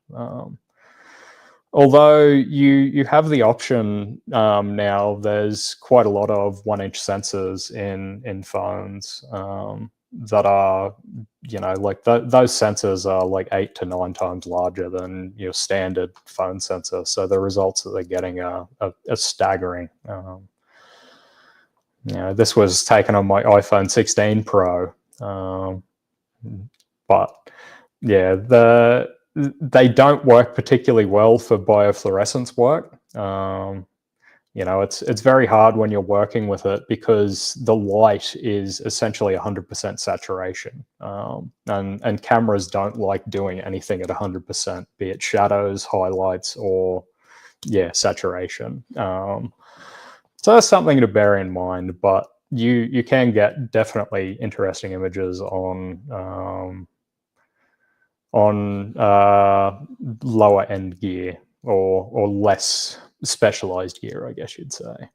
Although you have the option now, there's quite a lot of 1-inch sensors in phones that are, like those sensors are like 8 to 9 times larger than your standard phone sensor. So the results that they're getting are staggering. This was taken on my iPhone 16 Pro. But yeah, they don't work particularly well for biofluorescence work. It's very hard when you're working with it because the light is essentially 100% saturation, and cameras don't like doing anything at 100%, be it shadows, highlights, or saturation. So that's something to bear in mind, but you can get definitely interesting images on lower end gear or less specialized gear, I guess you'd say.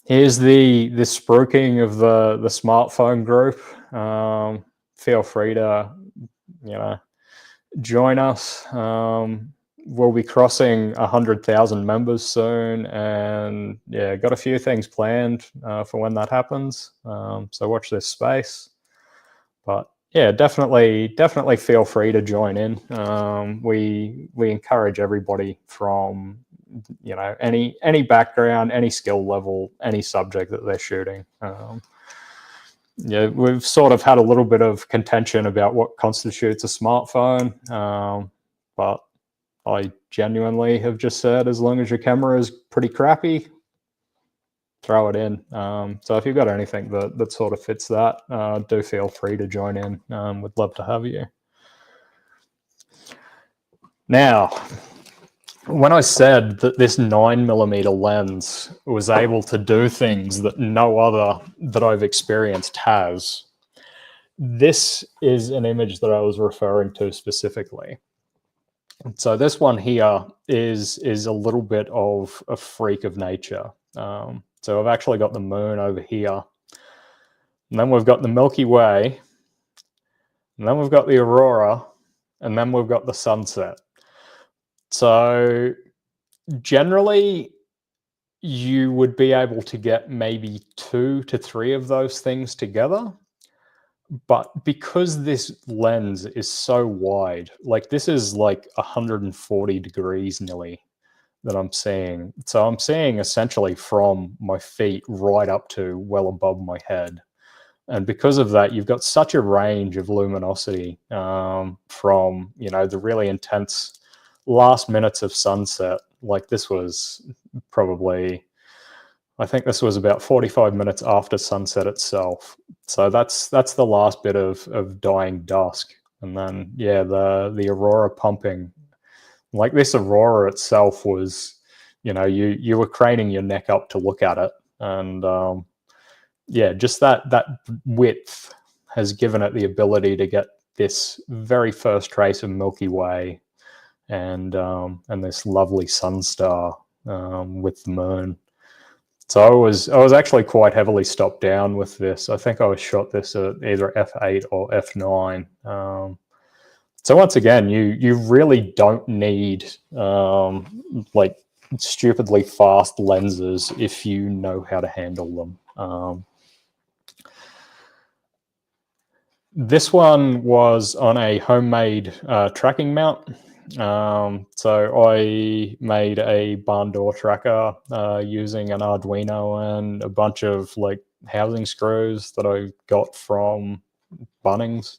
Here's the spruiking of the smartphone group. Feel free to join us. We'll be crossing 100,000 members soon, and got a few things planned for when that happens. So watch this space. But definitely feel free to join in. We encourage everybody from any background, any skill level, any subject that they're shooting. yeah, we've sort of had a little bit of contention about what constitutes a smartphone, but I genuinely have just said, as long as your camera is pretty crappy, throw it in. So if you've got anything that sort of fits that, do feel free to join in. We'd love to have you. Now, when I said that this 9mm lens was able to do things that no other that I've experienced has, this is an image that I was referring to specifically. So this one here is a little bit of a freak of nature. So I've actually got the moon over here, and then we've got the Milky Way, and then we've got the aurora, and then we've got the sunset. So generally, you would be able to get maybe 2 to 3 of those things together. But because this lens is so wide, like this is like 140 degrees nearly that I'm seeing. So I'm seeing essentially from my feet right up to well above my head. And because of that, you've got such a range of luminosity from, you know, the really intense last minutes of sunset. Like this was probably, I think this was about 45 minutes after sunset itself. So that's the last bit of dying dusk. And then, yeah, the aurora pumping. Like this aurora itself was, you know, you were craning your neck up to look at it. And yeah, just that width has given it the ability to get this very first trace of Milky Way and this lovely sun star with the moon. So I was actually quite heavily stopped down with this. I think I was shot this at either f8 or f9. So once again, you really don't need like stupidly fast lenses if you know how to handle them. This one was on a homemade tracking mount. So I made a barn door tracker using an Arduino and a bunch of like housing screws that I got from Bunnings.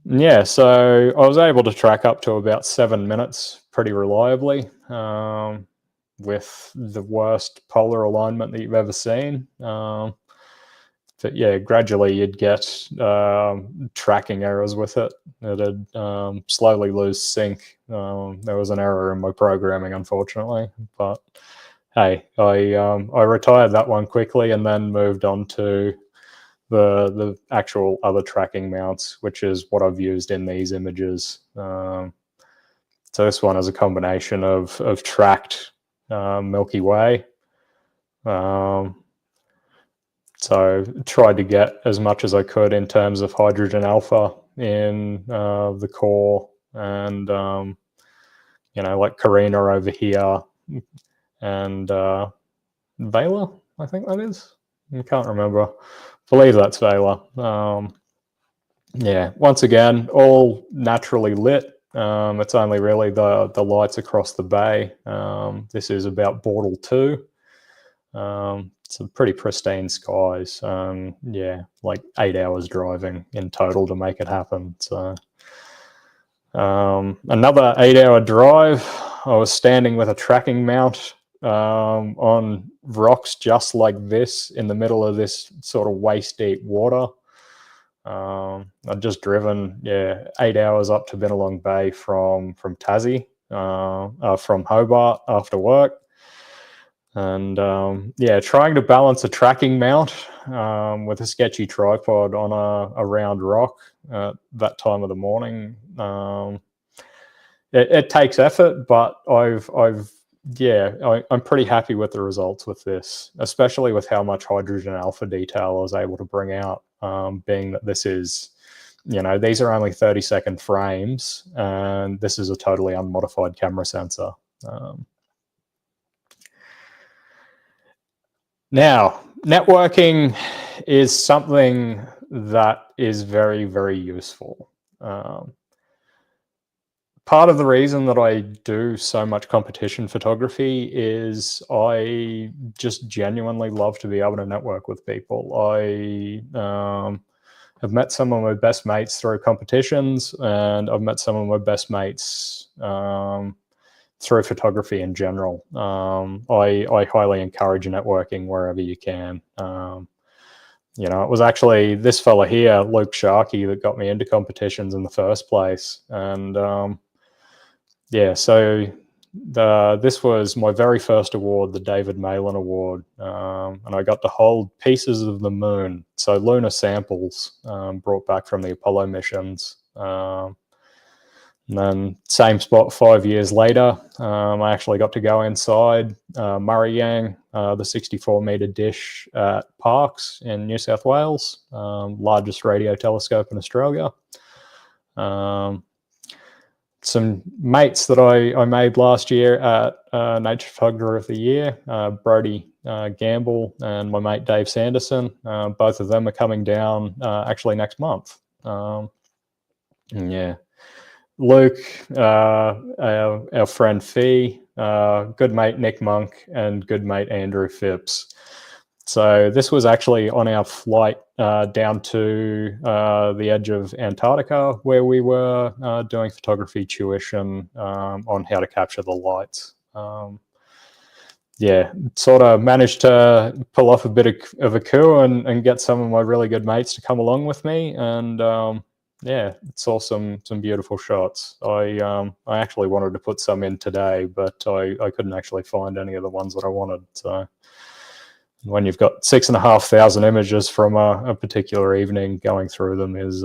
Yeah, so I was able to track up to about 7 minutes pretty reliably with the worst polar alignment that you've ever seen. But yeah, gradually you'd get tracking errors with it. It'd slowly lose sync. There was an error in my programming, unfortunately. But hey, I retired that one quickly and then moved on to the actual other tracking mounts, which is what I've used in these images. So this one is a combination of tracked Milky Way. So tried to get as much as I could in terms of hydrogen alpha in the core and, you know, like Carina over here and Vela, I think that is. I can't remember. I believe that's Vela. Yeah, once again, all naturally lit. It's only really the lights across the bay. This is about Bortle 2. Some pretty pristine skies. Yeah, like 8 hours driving in total to make it happen. So another 8-hour drive. I was standing with a tracking mount on rocks just like this in the middle of this sort of waist deep water. I'd just driven 8 hours up to Bennelong Bay from Tassie, from Hobart after work. And yeah, trying to balance a tracking mount with a sketchy tripod on a round rock at that time of the morning. It takes effort, but I'm pretty happy with the results with this, especially with how much hydrogen alpha detail I was able to bring out, being that this is, you know, these are only 30-second frames, and this is a totally unmodified camera sensor. Now, networking is something that is very, very useful. part of the reason that I do so much competition photography is I just genuinely love to be able to network with people. I have met some of my best mates through competitions, and I've met some of my best mates through photography in general. I highly encourage networking wherever you can. You know, it was actually this fella here, Luke Sharkey, that got me into competitions in the first place. And yeah, so this was my very first award, the David Malin Award. And I got to hold pieces of the moon, so lunar samples brought back from the Apollo missions. And then same spot 5 years later, I actually got to go inside Murray Yang, the 64-meter dish at Parkes in New South Wales, largest radio telescope in Australia. Some mates that I made last year at Nature Photographer of the Year, Brodie Gamble and my mate Dave Sanderson, both of them are coming down actually next month. Yeah. Luke, our friend Fee, good mate Nick Monk, and good mate Andrew Phipps. So this was actually on our flight down to the edge of Antarctica, where we were doing photography tuition on how to capture the lights. Yeah, sort of managed to pull off a bit of a coup and get some of my really good mates to come along with me, and yeah, saw some beautiful shots. I actually wanted to put some in today, but I couldn't actually find any of the ones that I wanted. So when you've got 6,500 images from a particular evening, going through them is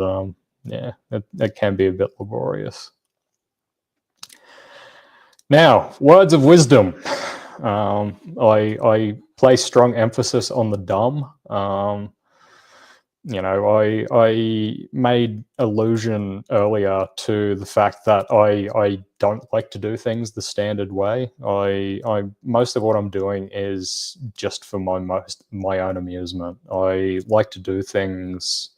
yeah, it can be a bit laborious. Now, words of wisdom. I place strong emphasis on the dumb. You know, I made allusion earlier to the fact that I don't like to do things the standard way. I most of what I'm doing is just for my own amusement. I like to do things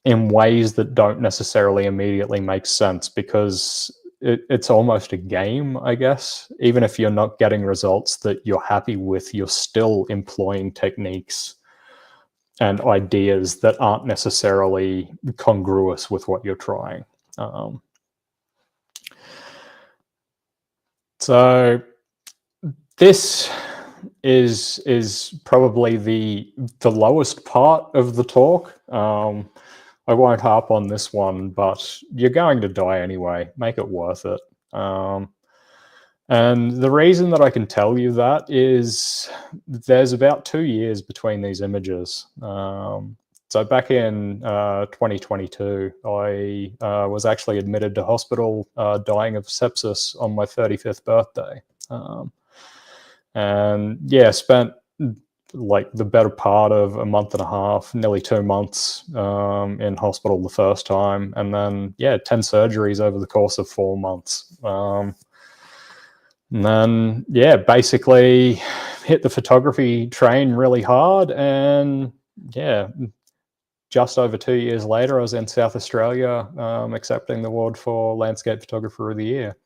in ways that don't necessarily immediately make sense, because it's almost a game, I guess. Even if you're not getting results that you're happy with, you're still employing techniques and ideas that aren't necessarily congruous with what you're trying. So this is probably the lowest part of the talk. I won't harp on this one, but you're going to die anyway. Make it worth it. And the reason that I can tell you that is there's about 2 years between these images. So back in 2022, I was actually admitted to hospital dying of sepsis on my 35th birthday. And yeah, spent like the better part of a month and a half, nearly 2 months in hospital the first time. And then, yeah, 10 surgeries over the course of 4 months. And then, yeah, basically hit the photography train really hard. And yeah, just over 2 years later, I was in South Australia accepting the award for Landscape Photographer of the Year.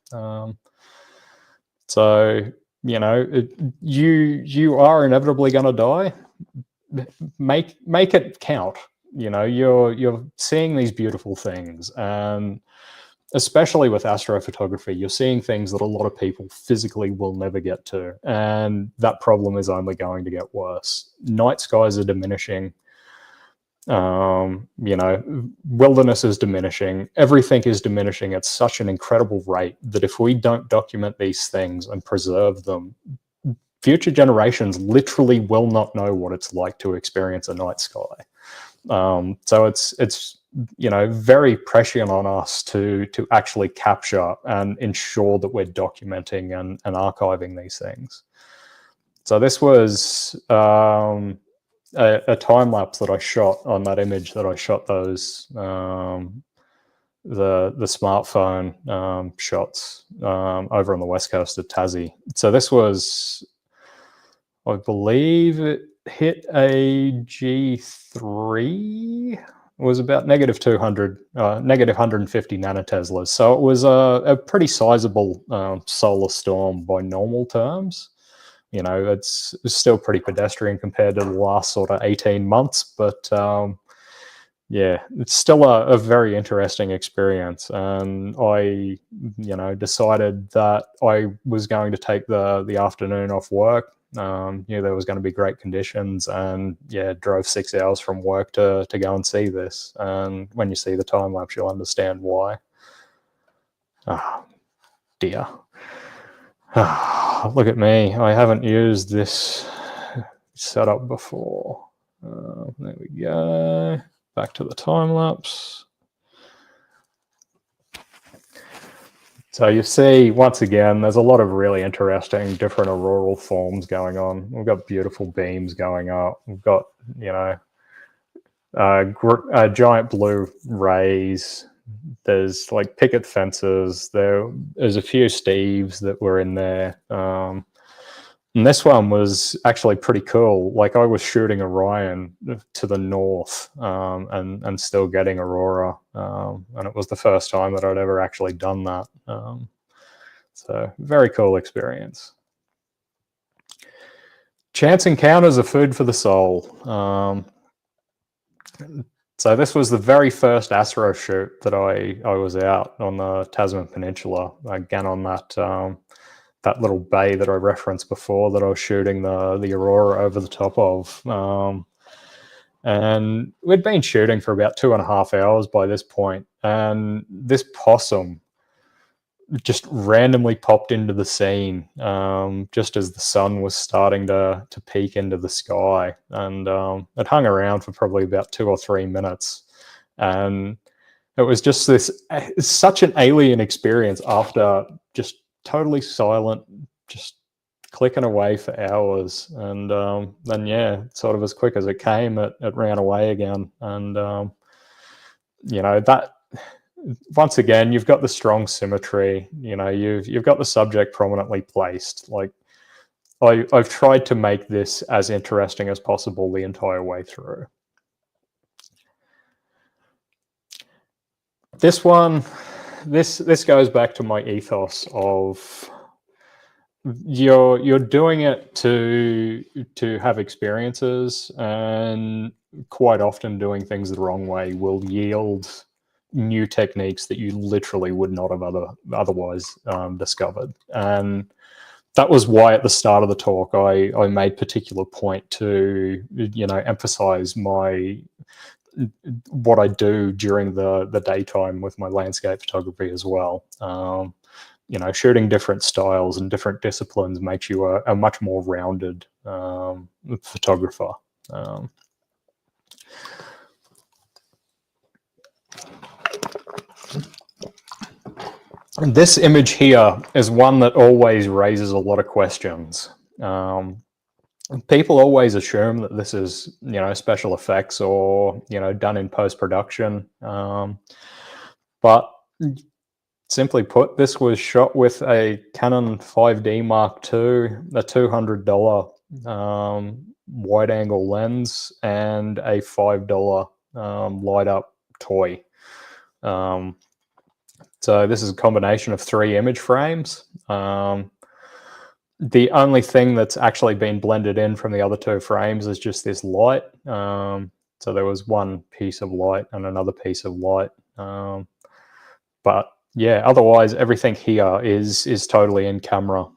So, you know, you are inevitably going to die. Make it count. You know, you're seeing these beautiful things, and especially with astrophotography, you're seeing things that a lot of people physically will never get to, and that problem is only going to get worse. Night skies are diminishing. You know, wilderness is diminishing. Everything is diminishing at such an incredible rate that if we don't document these things and preserve them, future generations literally will not know what it's like to experience a night sky. So it's you know, very prescient on us to actually capture and ensure that we're documenting and archiving these things. So this was a time lapse that I shot on that image that I shot those the smartphone shots over on the west coast of Tassie. So this was, I believe it hit a G3 was about negative 200, negative 150 nanoteslas. So it was a pretty sizable solar storm by normal terms. You know, it's still pretty pedestrian compared to the last sort of 18 months, but yeah, it's still a very interesting experience. And I, you know, decided that I was going to take the afternoon off work. Knew there was going to be great conditions, and yeah, drove 6 hours from work to go and see this. And when you see the time lapse, you'll understand why. Ah, dear. Look at me. I haven't used this setup before. There we go. Back to the time lapse. So you see, once again, there's a lot of really interesting different auroral forms going on. We've got beautiful beams going up. We've got, you know, giant blue rays. There's like picket fences. There's a few Steves that were in there. And this one was actually pretty cool. Like I was shooting Orion to the north and still getting Aurora. And it was the first time that I'd ever actually done that. So very cool experience. Chance encounters are food for the soul. So this was the very first astro shoot that I was out on the Tasman Peninsula, again on that little bay that I referenced before that I was shooting the Aurora over the top of. And we'd been shooting for about 2.5 hours by this point, and this possum just randomly popped into the scene just as the sun was starting to peek into the sky. And it hung around for probably about 2 or 3 minutes. And it was just such an alien experience after just totally silent, just clicking away for hours. And then, yeah, sort of as quick as it came, it ran away again. And, you know, that, once again, you've got the strong symmetry, you know, you've got the subject prominently placed. Like I've tried to make this as interesting as possible the entire way through. This one, this goes back to my ethos of you're doing it to have experiences, and quite often doing things the wrong way will yield new techniques that you literally would not have otherwise discovered. And that was why at the start of the talk I made particular point to, you know, emphasize what I do during the daytime with my landscape photography as well. You know, shooting different styles and different disciplines makes you a much more rounded photographer. This image here is one that always raises a lot of questions. People always assume that this is, you know, special effects or, you know, done in post-production. But simply put, this was shot with a Canon 5D Mark II, a $200 wide-angle lens, and a $5 light-up toy. So this is a combination of 3 image frames. The only thing that's actually been blended in from the other 2 frames is just this light. So there was one piece of light and another piece of light. But yeah, otherwise everything here is totally in camera.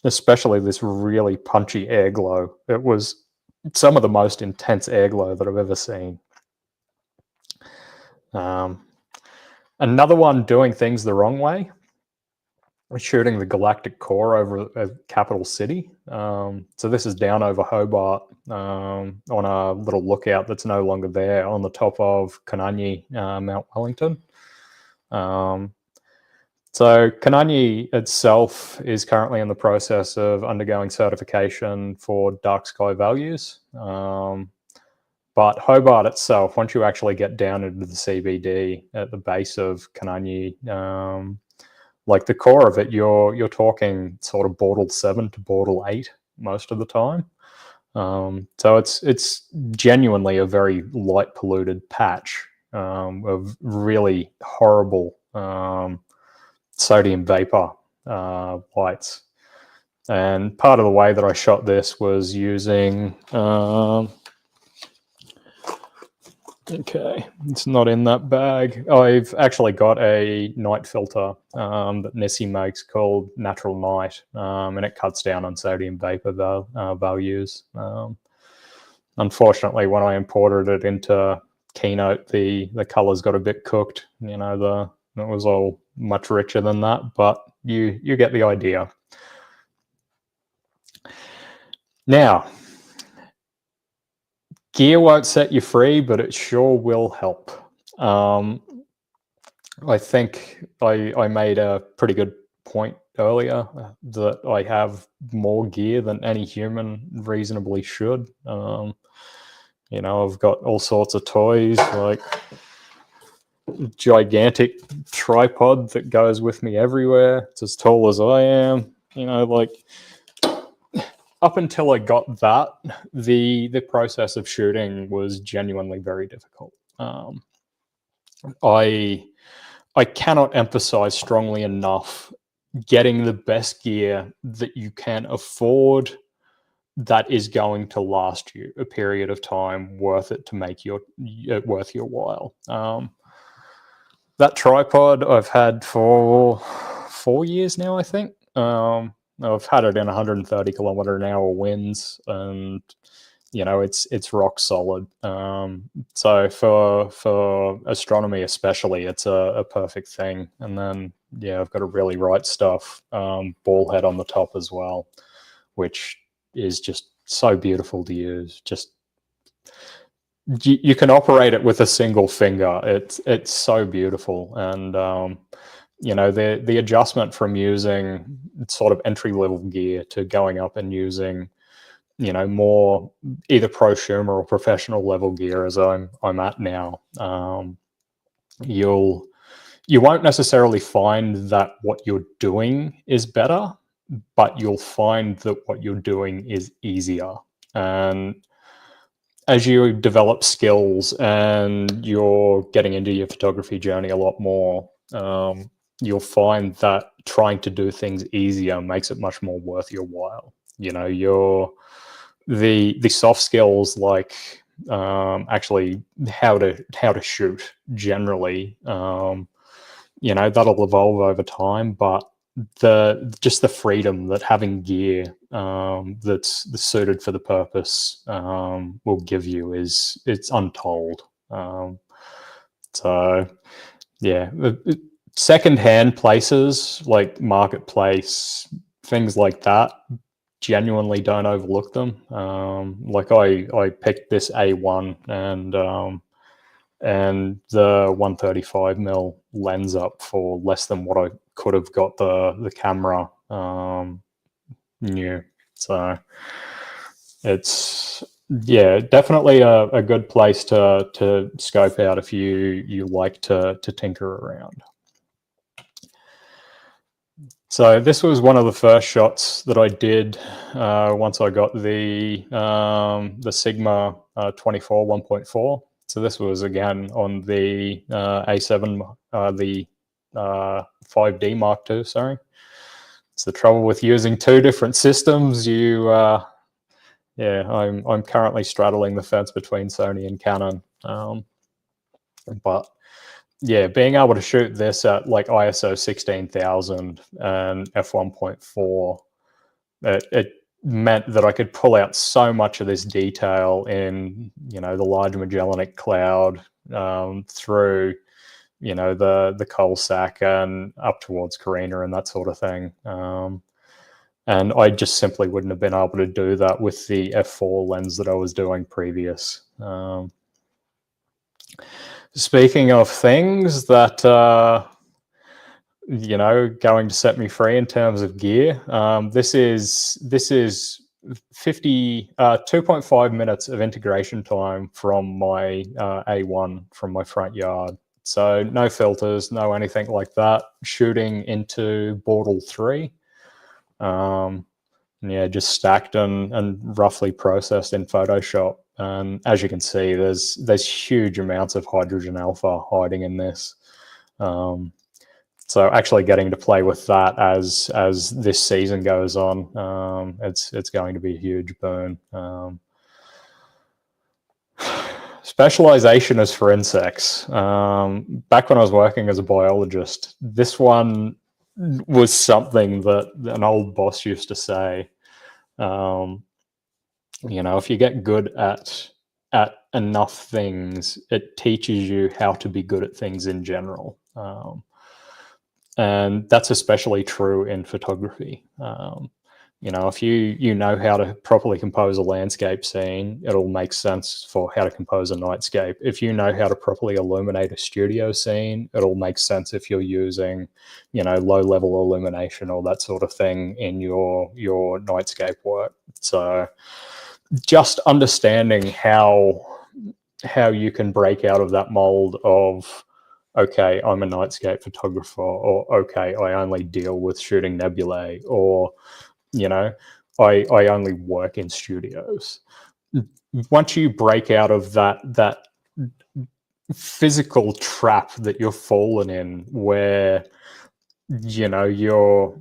Especially this really punchy air glow. It was some of the most intense air glow that I've ever seen. Another one doing things the wrong way, shooting the galactic core over a capital city. So this is down over Hobart on a little lookout that's no longer there on the top of Kananyi, Mount Wellington. So Kananyi itself is currently in the process of undergoing certification for dark sky values. But Hobart itself, once you actually get down into the CBD at the base of Kananyi, like the core of it, you're talking sort of Bortle 7 to Bortle 8 most of the time. So it's genuinely a very light polluted patch of really horrible sodium vapor lights. And part of the way that I shot this was using okay, it's not in that bag. I've actually got a night filter that Nissi makes called Natural Night, and it cuts down on sodium vapor values. Unfortunately, when I imported it into Keynote, the colors got a bit cooked. You know, it was all much richer than that, but you get the idea. Now, gear won't set you free, but it sure will help. I think I made a pretty good point earlier that I have more gear than any human reasonably should. You know, I've got all sorts of toys, like gigantic tripod that goes with me everywhere. It's as tall as I am. You know, like up until I got that, the process of shooting was genuinely very difficult. I cannot emphasize strongly enough getting the best gear that you can afford that is going to last you a period of time worth it to make worth your while. That tripod I've had for 4 years now, I think. I've had it in 130 kilometer an hour winds, and you know it's rock solid. So for astronomy especially, it's a perfect thing. And then yeah, I've got a really right stuff ball head on the top as well, which is just so beautiful to use. Just you can operate it with a single finger. It's so beautiful. And you know, the adjustment from using sort of entry level gear to going up and using, you know, more either prosumer or professional level gear as I'm at now, you won't necessarily find that what you're doing is better, but you'll find that what you're doing is easier. And as you develop skills and you're getting into your photography journey a lot more, you'll find that trying to do things easier makes it much more worth your while. You know, the soft skills like actually how to shoot generally, you know, that'll evolve over time, but just the freedom that having gear that's suited for the purpose will give you it's untold. So yeah, secondhand places like marketplace, things like that, genuinely don't overlook them. Like I picked this A1 and the 135mm lens up for less than what I could have got the camera new. So it's yeah, definitely a good place to scope out if you like to tinker around. So this was one of the first shots that I did once I got the Sigma 24 1.4. So this was again on the A7, the 5D Mark II. Sorry, it's the trouble with using two different systems. Yeah, I'm currently straddling the fence between Sony and Canon, but yeah, being able to shoot this at like ISO 16,000 and f1.4, it meant that I could pull out so much of this detail in, you know, the Large Magellanic Cloud, through, you know, the coal sack and up towards Carina and that sort of thing. And I just simply wouldn't have been able to do that with the f4 lens that I was doing previous. Speaking of things that you know, going to set me free in terms of gear, this is 2.5 minutes of integration time from my A1 from my front yard. So no filters, no anything like that. Shooting into Bortle 3. yeah, just stacked and roughly processed in Photoshop. And as you can see, there's huge amounts of hydrogen alpha hiding in this. So actually getting to play with that as this season goes on, it's going to be a huge boon. Specialization is for insects. Back when I was working as a biologist, this one was something that an old boss used to say. You know, if you get good at enough things, it teaches you how to be good at things in general. And that's especially true in photography. You know, if you know how to properly compose a landscape scene, it'll make sense for how to compose a nightscape. If you know how to properly illuminate a studio scene, it'll make sense if you're using, you know, low-level illumination or that sort of thing in your nightscape work. So just understanding how you can break out of that mold of, okay, I'm a nightscape photographer, or okay, I only deal with shooting nebulae, or, you know, I only work in studios. Once you break out of that physical trap that you're fallen in, where, you know, you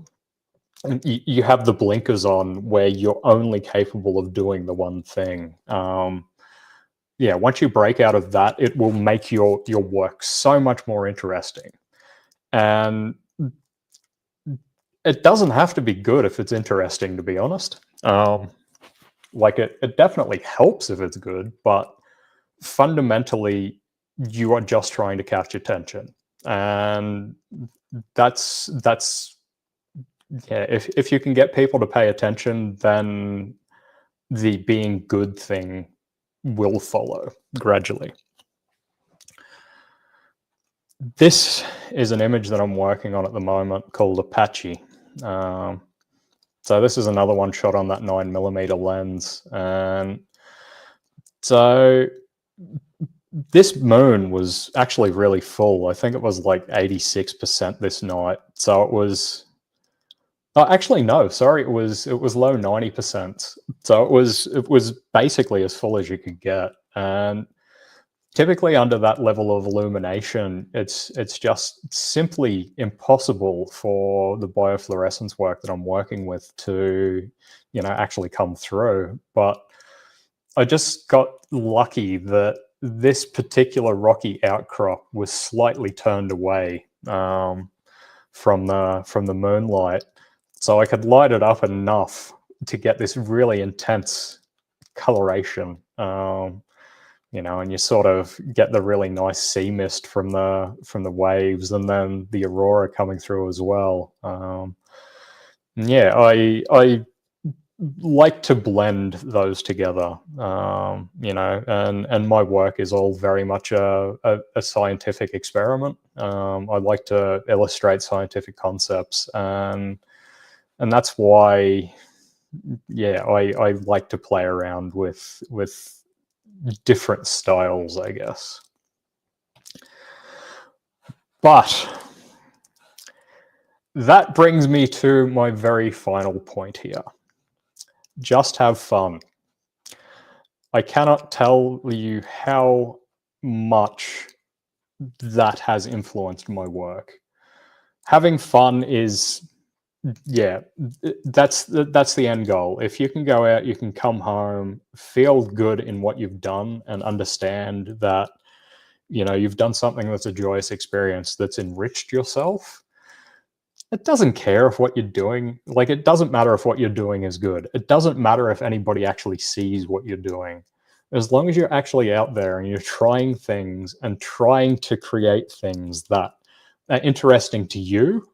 have the blinkers on, where you're only capable of doing the one thing. Yeah, once you break out of that, it will make your work so much more interesting. And it doesn't have to be good if it's interesting, to be honest. Like it definitely helps if it's good, but fundamentally, you are just trying to catch attention. And that's yeah, if you can get people to pay attention, then the being good thing will follow gradually. This is an image that I'm working on at the moment called Apache. So this is another one shot on that 9mm lens. And so this moon was actually really full. I think it was like 86% this night. So it was, oh, actually, no, sorry, it was low 90%. So it was basically as full as you could get. And typically under that level of illumination, it's just simply impossible for the biofluorescence work that I'm working with to, you know, actually come through. But I just got lucky that this particular rocky outcrop was slightly turned away from the moonlight, so I could light it up enough to get this really intense coloration. You know, and you sort of get the really nice sea mist from the waves, and then the aurora coming through as well. Yeah, I like to blend those together. You know, and my work is all very much a scientific experiment. I like to illustrate scientific concepts, and that's why, yeah, I like to play around with different styles, I guess. But that brings me to my very final point here. Just have fun. I cannot tell you how much that has influenced my work. Having fun is, yeah, that's the end goal. If you can go out, you can come home, feel good in what you've done, and understand that, you know, you've done something that's a joyous experience that's enriched yourself. It doesn't care if what you're doing, like, it doesn't matter if what you're doing is good. It doesn't matter if anybody actually sees what you're doing. As long as you're actually out there and you're trying things and trying to create things that are interesting to you,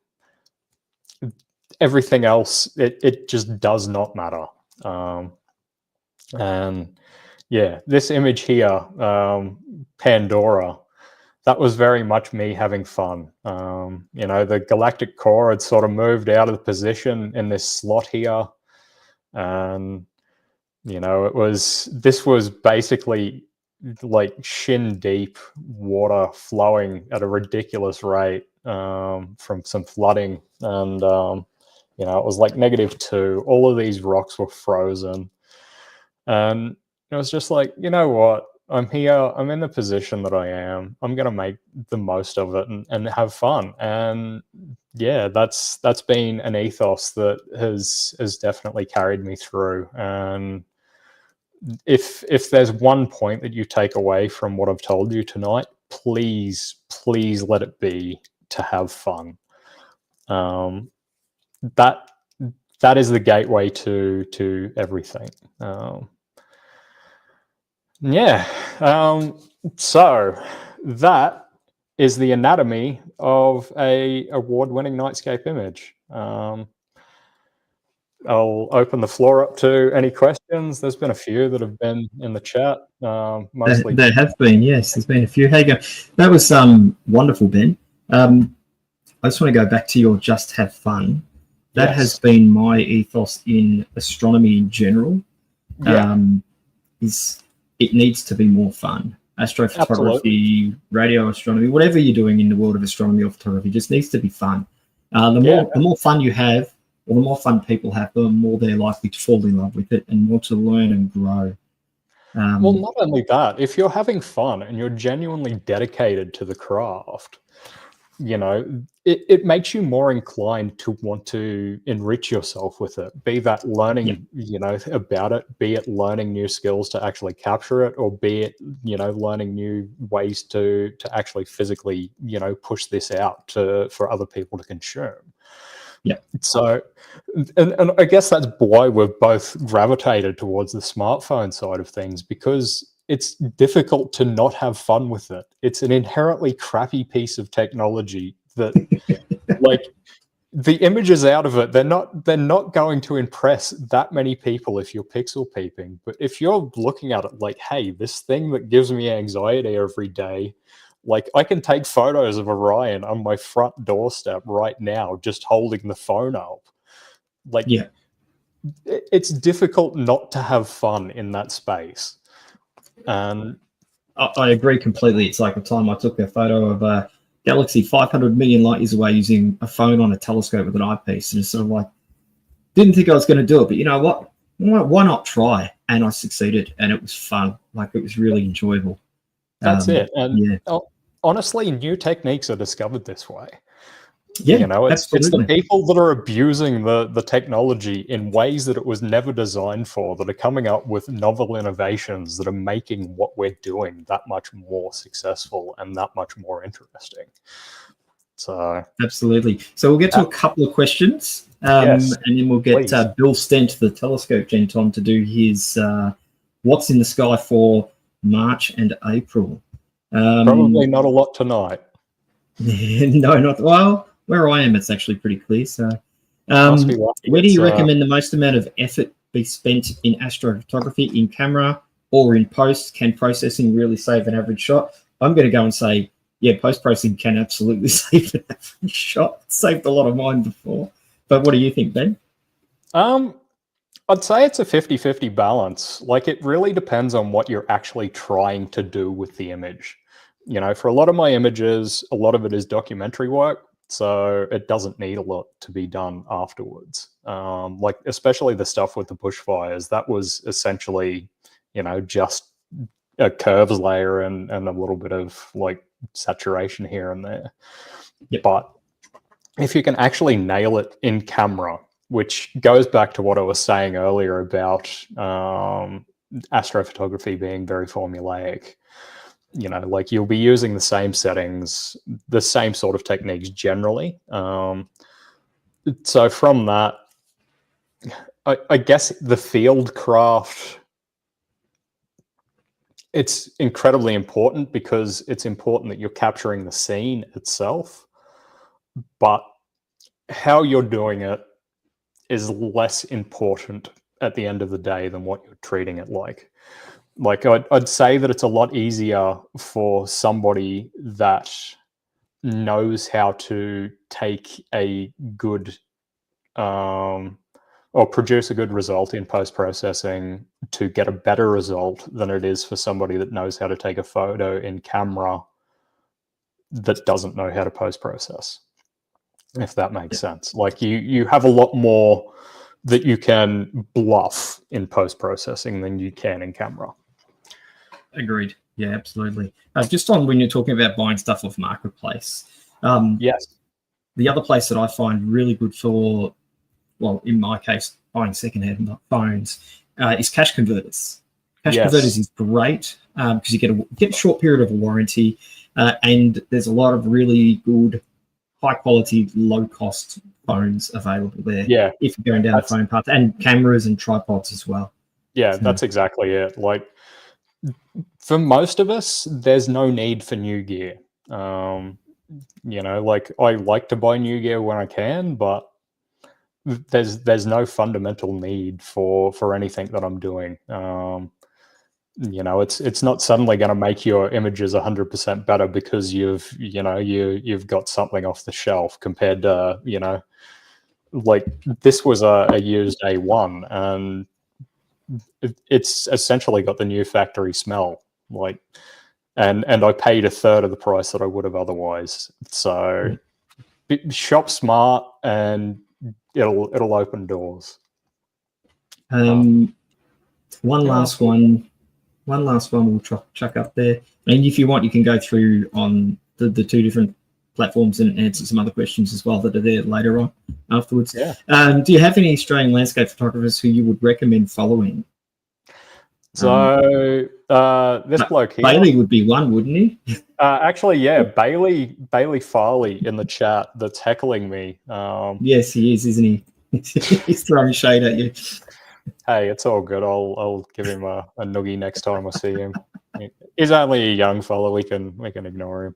everything else, it just does not matter. And yeah, this image here, Pandora, that was very much me having fun. You know, the galactic core had sort of moved out of the position in this slot here. And, you know, this was basically like shin deep water flowing at a ridiculous rate from some flooding. And You know, it was like -2. All of these rocks were frozen. And it was just like, you know what? I'm here. I'm in the position that I am. I'm going to make the most of it and have fun. And yeah, that's been an ethos that has definitely carried me through. And if there's one point that you take away from what I've told you tonight, please let it be to have fun. That is the gateway to everything. Yeah. So that is the anatomy of a award-winning nightscape image. I'll open the floor up to any questions. There's been a few that have been in the chat. Mostly There have been, yes. There's been a few. Hey, go. That was wonderful, Ben. I just want to go back to your just have fun. That has been my ethos in astronomy in general. Yeah. Is it needs to be more fun. Astrophotography, Absolutely. radio astronomy, whatever you're doing in the world of astronomy or photography, just needs to be fun. The more fun you have, or the more fun people have, the more they're likely to fall in love with it and want to learn and grow. Well, not only that, if you're having fun and you're genuinely dedicated to the craft, you know, it makes you more inclined to want to enrich yourself with it, be that learning, you know, about it, be it learning new skills to actually capture it, or be it, you know, learning new ways to actually physically, you know, push this out for other people to consume. Yeah. So, and I guess that's why we've both gravitated towards the smartphone side of things, because it's difficult to not have fun with it. It's an inherently crappy piece of technology that, like, the images out of it, they're not going to impress that many people if you're pixel peeping. But if you're looking at it like, hey, this thing that gives me anxiety every day, like, I can take photos of Orion on my front doorstep right now, just holding the phone up. Like, it's difficult not to have fun in that space. And I agree completely. It's like the time I took a photo of a galaxy 500 million light years away using a phone on a telescope with an eyepiece, and it's sort of like, didn't think I was going to do it, but you know what? Why not try? And I succeeded, and it was fun. Like, it was really enjoyable. That's it. And honestly, new techniques are discovered this way. Yeah, you know, it's absolutely. the people that are abusing the technology in ways that it was never designed for, that are coming up with novel innovations that are making what we're doing that much more successful and that much more interesting. So absolutely. So we'll get to a couple of questions, yes, and then we'll get Bill Stent, the telescope gent, on to do his what's in the sky for March and April. Probably not a lot tonight. No, not well. Where I am, it's actually pretty clear. So, where do you recommend the most amount of effort be spent in astrophotography, in camera or in post? Can processing really save an average shot? I'm going to go and say, yeah, post-processing can absolutely save an average shot. It saved a lot of mine before. But what do you think, Ben? I'd say it's a 50-50 balance. Like, it really depends on what you're actually trying to do with the image. You know, for a lot of my images, a lot of it is documentary work, so it doesn't need a lot to be done afterwards. Like, especially the stuff with the bushfires, that was essentially, you know, just a curves layer and a little bit of like saturation here and there. Yep. But if you can actually nail it in camera, which goes back to what I was saying earlier about astrophotography being very formulaic, you know, like, you'll be using the same settings, the same sort of techniques generally. So from that, I guess the field craft, it's incredibly important because it's important that you're capturing the scene itself, but how you're doing it is less important at the end of the day than what you're treating it like. Like, I'd say that it's a lot easier for somebody that knows how to take a good or produce a good result in post-processing to get a better result than it is for somebody that knows how to take a photo in camera that doesn't know how to post-process. if that makes sense. Like you have a lot more that you can bluff in post-processing than you can in camera. Agreed. Yeah, absolutely. Just on when you're talking about buying stuff off Marketplace, Yes. the other place that I find really good for, well, in my case, buying secondhand phones, is cash converters. Cash converters is great because you get a short period of warranty, and there's a lot of really good, high quality, low cost phones available there. Yeah. If you're going down the phone path, and cameras and tripods as well. Yeah, so that's exactly it. Like, for most of us, there's no need for new gear. You know, like, I like to buy new gear when I can, but there's no fundamental need for anything that I'm doing. You know, it's not suddenly going to make your images 100% better because you've got something off the shelf compared to, you know, like, this was a used A1, and it's essentially got the new factory smell, like, and I paid a third of the price that I would have otherwise. So shop smart, and it'll open doors. One last one we'll chuck up there. And if you want, you can go through on the two different platforms and answer some other questions as well that are there later on afterwards. Yeah. Do you have any Australian landscape photographers who you would recommend following? So this bloke here, Bailey would be one, wouldn't he? Actually, yeah, Bailey Farley in the chat that's heckling me. Yes, he is, isn't he? He's throwing shade at you. Hey, it's all good. I'll give him a noogie next time I see him. He's only a young fella. We can ignore him.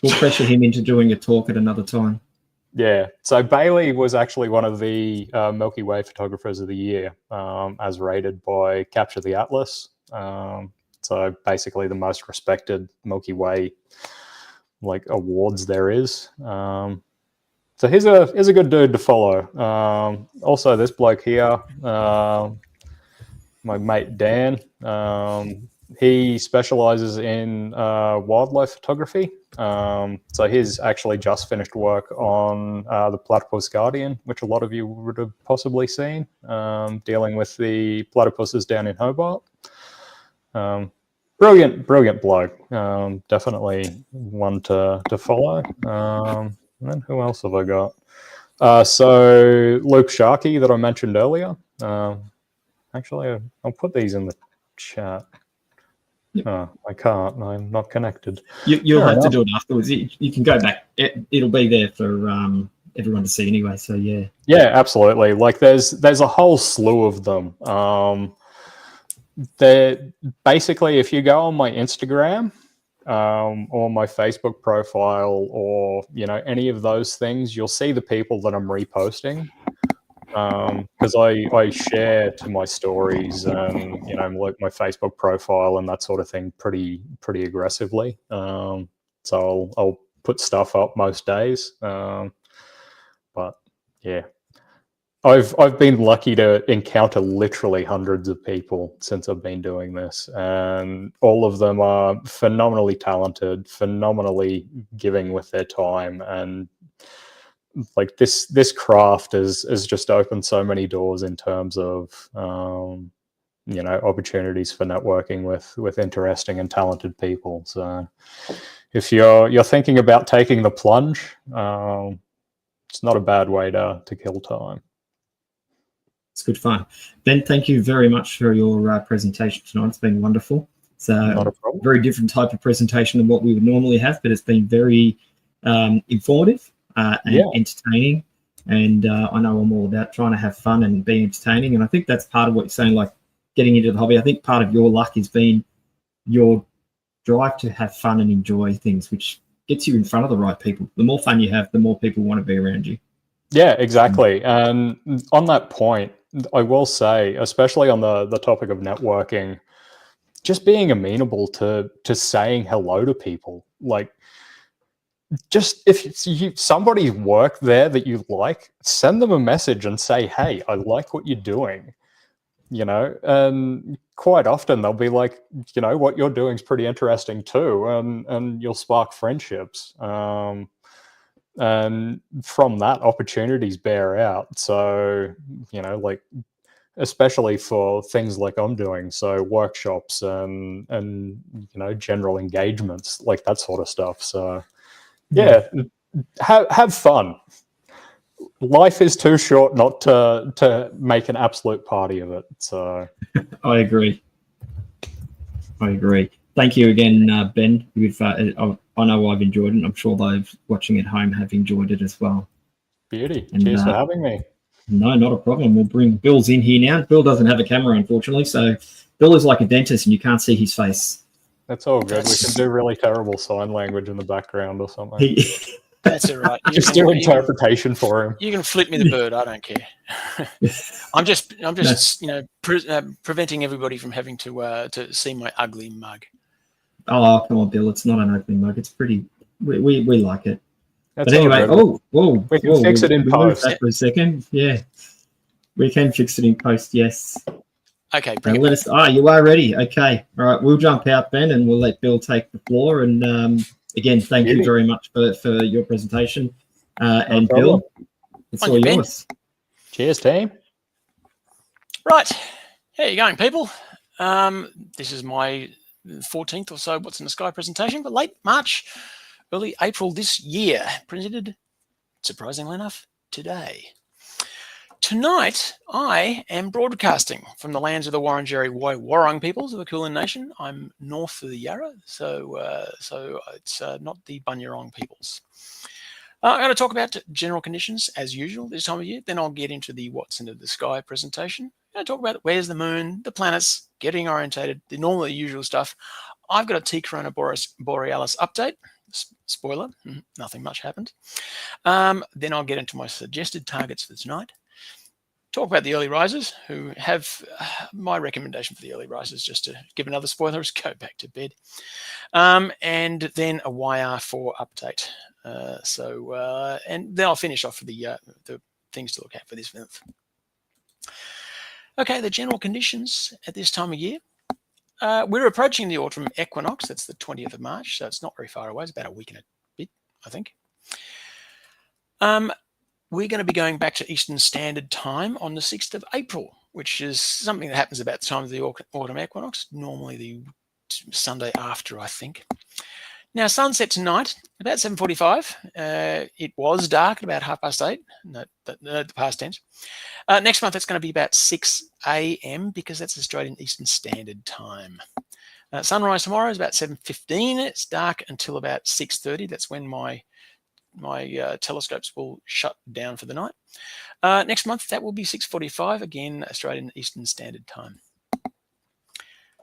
We'll pressure him into doing a talk at another time. Yeah. So Bailey was actually one of the Milky Way photographers of the year, as rated by Capture the Atlas. So basically, the most respected Milky Way like awards there is. So he's a good dude to follow. Also, this bloke here, my mate Dan, he specializes in wildlife photography. So he's actually just finished work on the Platypus Guardian, which a lot of you would have possibly seen, dealing with the platypuses down in Hobart. Brilliant bloke. Definitely one to follow. And then who else have I got? So Luke Sharkey that I mentioned earlier. Actually, I'll put these in the chat. Yep. Oh, I can't. I'm not connected. You'll have to do it afterwards. You can go back. It'll be there for everyone to see anyway. So yeah. Yeah, absolutely. Like there's a whole slew of them. They're basically, if you go on my Instagram or my Facebook profile, or any of those things, you'll see the people that I'm reposting. Because I share to my stories and like my Facebook profile and that sort of thing pretty aggressively. So I'll put stuff up most days. But yeah, I've been lucky to encounter literally hundreds of people since I've been doing this, and all of them are phenomenally talented, phenomenally giving with their time, and like this craft has just opened so many doors in terms of opportunities for networking with interesting and talented people. So if you're thinking about taking the plunge, it's not a bad way to kill time. It's good fun. Ben, thank you very much for your presentation tonight. It's been wonderful. It's Not a problem. very different type of presentation than what we would normally have, but it's been very informative and entertaining. And I know I'm all about trying to have fun and be entertaining. And I think that's part of what you're saying, like getting into the hobby. I think part of your luck has been your drive to have fun and enjoy things, which gets you in front of the right people. The more fun you have, the more people want to be around you. Yeah, exactly. And on that point, I will say, especially on the topic of networking, just being amenable to saying hello to people. Like, just if somebody's work there that you like, send them a message and say, hey, I like what you're doing. And quite often they'll be like, what you're doing is pretty interesting too, and you'll spark friendships. And from that, opportunities bear out. So, like, especially for things like I'm doing, so workshops and general engagements, like that sort of stuff. So yeah, have fun. Life is too short not to make an absolute party of it. So I agree. Thank you again, Ben. I know I've enjoyed it, and I'm sure those watching at home have enjoyed it as well. beauty. And, Cheers for having me. No, not a problem. We'll bring Bill's in here now. Bill doesn't have a camera, unfortunately, so Bill is like a dentist, and you can't see his face. That's all good. We can do really terrible sign language in the background or something. That's all right. Just do interpretation for him. You can flip me the bird. I don't care. I'm just preventing everybody from having to see my ugly mug. Oh, come on, Bill. It's not an ugly mug. It's pretty. We like it. That's but anyway, we can fix it in post. For a second. Yeah, we can fix it in post. Yes. Okay. Let us. You are ready. Okay. All right. We'll jump out, Ben, and we'll let Bill take the floor. And again, thank you very much for your presentation. And Bill, it's all yours. Cheers, team. Right. How you going, people? This is my 14th or so What's in the Sky presentation, but late March, early April this year, presented, surprisingly enough, today. Tonight, I am broadcasting from the lands of the Wurundjeri Woi-wurrung peoples of the Kulin Nation. I'm north of the Yarra, so it's not the Bunyarong peoples. I'm going to talk about general conditions as usual this time of year. Then I'll get into the What's in the Sky presentation. I'm going to talk about where's the moon, the planets, getting orientated, the normal usual stuff. I've got a T Corona Borealis update. Spoiler, nothing much happened. Then I'll get into my suggested targets for tonight. Talk about the early risers who have my recommendation for the early risers, just to give another spoiler, is go back to bed. And then a YR4 update. And then I'll finish off with the things to look at for this month. Okay, the general conditions at this time of year. We're approaching the autumn equinox. That's the 20th of March, so it's not very far away. It's about a week and a bit, I think. We're going to be going back to Eastern Standard Time on the 6th of April, which is something that happens about the time of the autumn equinox, normally the Sunday after, I think. Now, sunset tonight, about 7:45. It was dark at about 8:30. No, the past tense. Next month, it's going to be about 6 a.m. because that's Australian Eastern Standard Time. Sunrise tomorrow is about 7:15. It's dark until about 6:30. That's when my telescopes will shut down for the night. Next month, that will be 6:45, again, Australian Eastern Standard Time.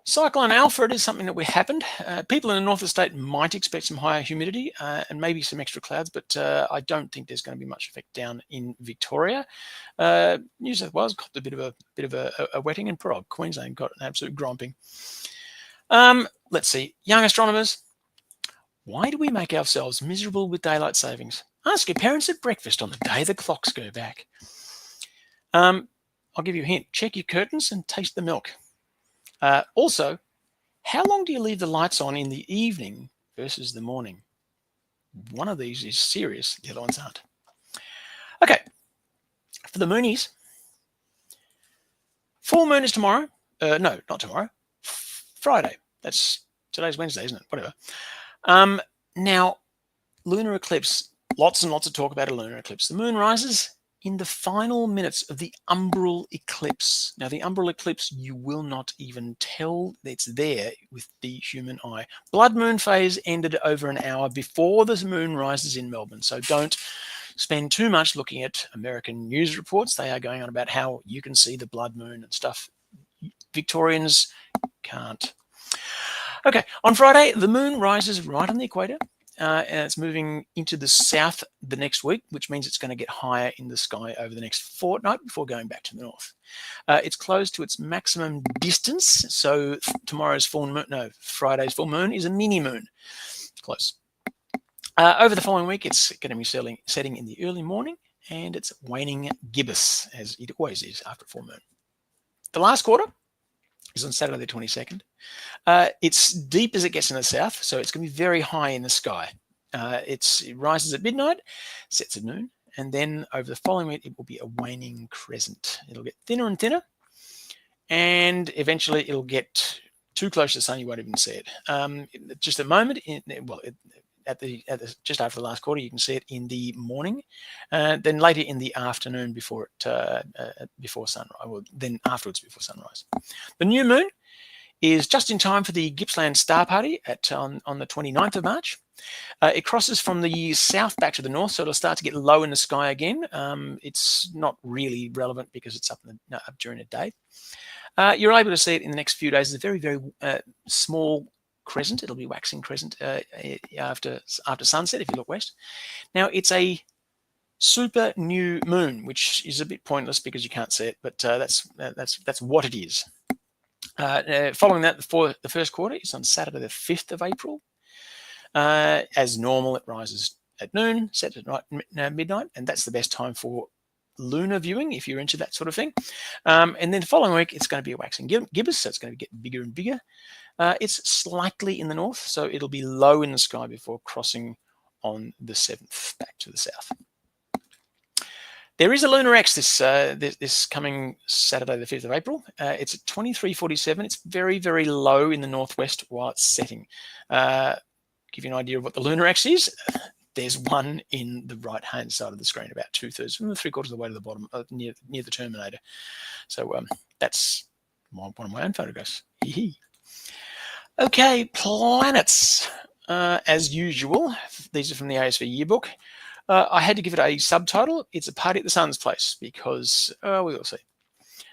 Cyclone Alfred is something that happened. People in the north of the state might expect some higher humidity and maybe some extra clouds, but I don't think there's going to be much effect down in Victoria. New South Wales got a bit of a wetting, and poor old Queensland got an absolute gromping. Let's see, young astronomers. Why do we make ourselves miserable with daylight savings? Ask your parents at breakfast on the day the clocks go back. I'll give you a hint. Check your curtains and taste the milk. Also, how long do you leave the lights on in the evening versus the morning? One of these is serious, the other ones aren't. Okay, for the moonies, full moon is tomorrow. No, not tomorrow. Friday. Today's Wednesday, isn't it? Whatever. Now, lunar eclipse, lots and lots of talk about a lunar eclipse. The moon rises in the final minutes of the umbral eclipse. Now, the umbral eclipse, you will not even tell it's there with the human eye. Blood moon phase ended over an hour before the moon rises in Melbourne, so don't spend too much looking at American news reports. They are going on about how you can see the blood moon and stuff. Victorians can't. Okay, on Friday, the moon rises right on the equator, and it's moving into the south the next week, which means it's going to get higher in the sky over the next fortnight before going back to the north. It's close to its maximum distance, so Friday's full moon is a mini moon. Close. Over the following week, it's going to be setting in the early morning, and it's waning gibbous, as it always is after a full moon. The last quarter is on Saturday the 22nd. It's deep as it gets in the south, so it's going to be very high in the sky. It rises at midnight, sets at noon, and then over the following week, it will be a waning crescent. It'll get thinner and thinner, and eventually it'll get too close to the sun, you won't even see it. Just a moment, just after the last quarter, you can see it in the morning, then later in the afternoon before sunrise, or then afterwards before sunrise. The new moon is just in time for the Gippsland Star Party on the 29th of March. It crosses from the south back to the north, so it'll start to get low in the sky again. It's not really relevant because it's up during the day. You're able to see it in the next few days. It's a very, very small crescent. It'll be waxing crescent after sunset if you look west. Now, it's a super new moon, which is a bit pointless because you can't see it, but that's what it is. Following that, for the first quarter, it's on Saturday the 5th of April. As normal, it rises at noon, sets at midnight, and that's the best time for lunar viewing if you're into that sort of thing. And then the following week, it's going to be a waxing gibbous, so it's going to get bigger and bigger. It's slightly in the north, so it'll be low in the sky before crossing on the 7th back to the south. There is a lunar X this coming Saturday, the 5th of April. It's at 23:47. It's very, very low in the northwest while it's setting. Give you an idea of what the lunar X is. There's one in the right-hand side of the screen, about 2/3, from the 3/4 of the way to the bottom, near the Terminator. So that's one of my own photographs. Okay, planets. As usual, these are from the ASV yearbook. I had to give it a subtitle. It's a party at the sun's place because we will see.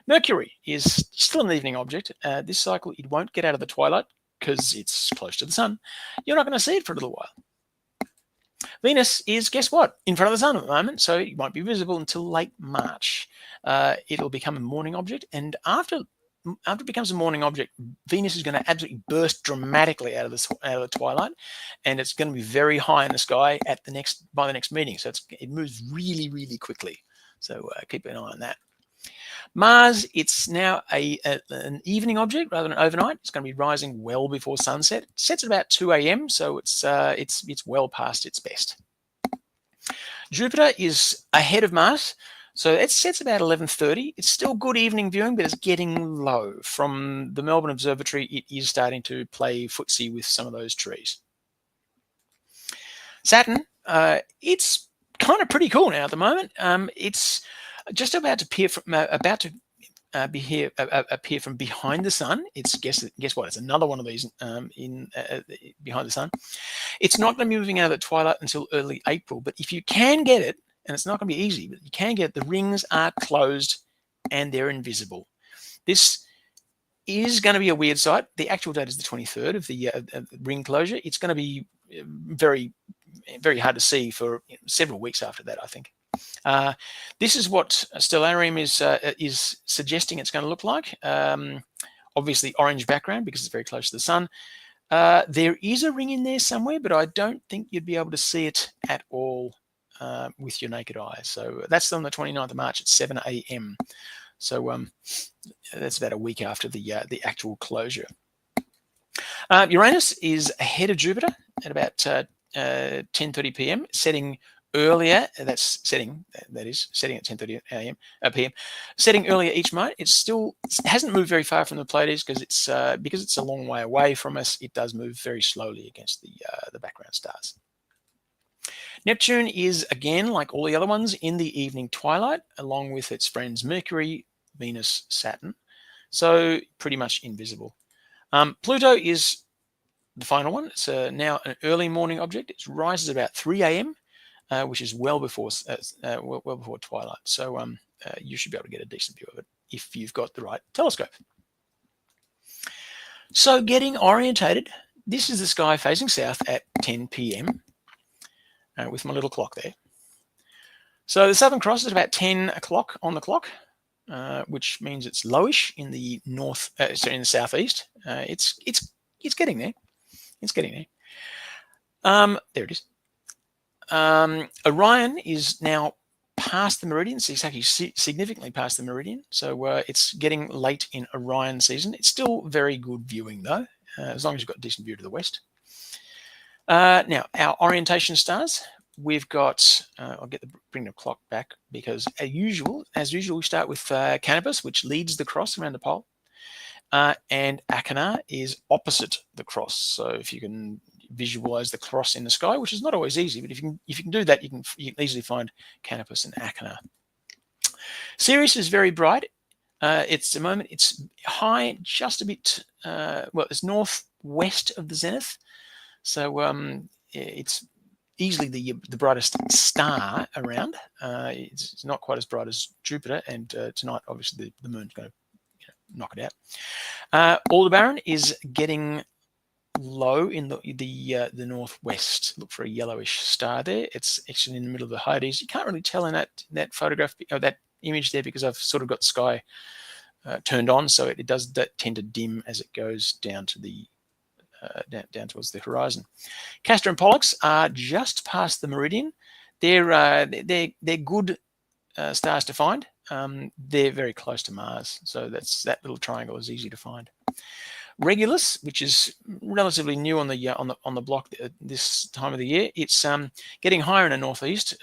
Mercury is still an evening object. This cycle, it won't get out of the twilight because it's close to the sun. You're not going to see it for a little while. Venus is, guess what, in front of the sun at the moment, so it won't be visible until late March. It'll become a morning object, and after it becomes a morning object, Venus is going to absolutely burst dramatically out of the twilight, and it's going to be very high in the sky by the next meeting. So it moves really, really quickly. So keep an eye on that. Mars, it's now an evening object rather than overnight. It's going to be rising well before sunset. It sets at about 2 a.m., so it's well past its best. Jupiter is ahead of Mars. So it sets about 11:30. It's still good evening viewing, but it's getting low. From the Melbourne Observatory, it is starting to play footsie with some of those trees. Saturn, it's kind of pretty cool now at the moment. It's just about to appear from behind the sun. It's guess what? It's another one of these behind the sun. It's not going to be moving out of the twilight until early April, but if you can get it, and it's not going to be easy, but you can get it, the rings are closed and they're invisible. This is going to be a weird sight. The actual date is the 23rd of the ring closure. It's going to be very, very hard to see for several weeks after that, I think. This is what Stellarium is suggesting it's going to look like. Obviously orange background because it's very close to the sun. There is a ring in there somewhere, but I don't think you'd be able to see it at all with your naked eye. So that's on the 29th of March at 7 a.m. So that's about a week after the actual closure. Uranus is ahead of Jupiter at about 10:30 p.m. setting earlier. That is setting at 10:30 p.m. Setting earlier each night. It hasn't moved very far from the Pleiades because it's a long way away from us. It does move very slowly against the background stars. Neptune is, again, like all the other ones, in the evening twilight, along with its friends Mercury, Venus, Saturn. So pretty much invisible. Pluto is the final one. It's now an early morning object. It rises about 3 a.m., which is well before twilight. So you should be able to get a decent view of it if you've got the right telescope. So getting orientated, this is the sky facing south at 10 p.m. With my little clock there. So the Southern Cross is about 10 o'clock on the clock, which means it's lowish in the north, in the southeast. It's getting there. It's getting there. There it is. Orion is now past the meridian. It's actually significantly past the meridian. So it's getting late in Orion season. It's still very good viewing though, as long as you've got a decent view to the west. Now, our orientation stars, we've got, I'll bring the clock back, because as usual, we start with Canopus, which leads the cross around the pole, and Achernar is opposite the cross. So if you can visualize the cross in the sky, which is not always easy, but if you can do that, you can easily find Canopus and Achernar. Sirius is very bright. It's high, just a bit. Well, it's northwest of the zenith, so it's easily the brightest star around. It's not quite as bright as Jupiter, and tonight, obviously, the moon's going to knock it out. Aldebaran is getting low in the northwest. Look for a yellowish star there. It's actually in the middle of the Hyades. You can't really tell in that photograph, or that image there, because I've sort of got the sky turned on, so it does tend to dim as it goes down to the down towards the horizon. Castor and Pollux are just past the meridian. They're good stars to find. They're very close to Mars, so that little triangle is easy to find. Regulus, which is relatively new on the block this time of the year, it's getting higher in the northeast.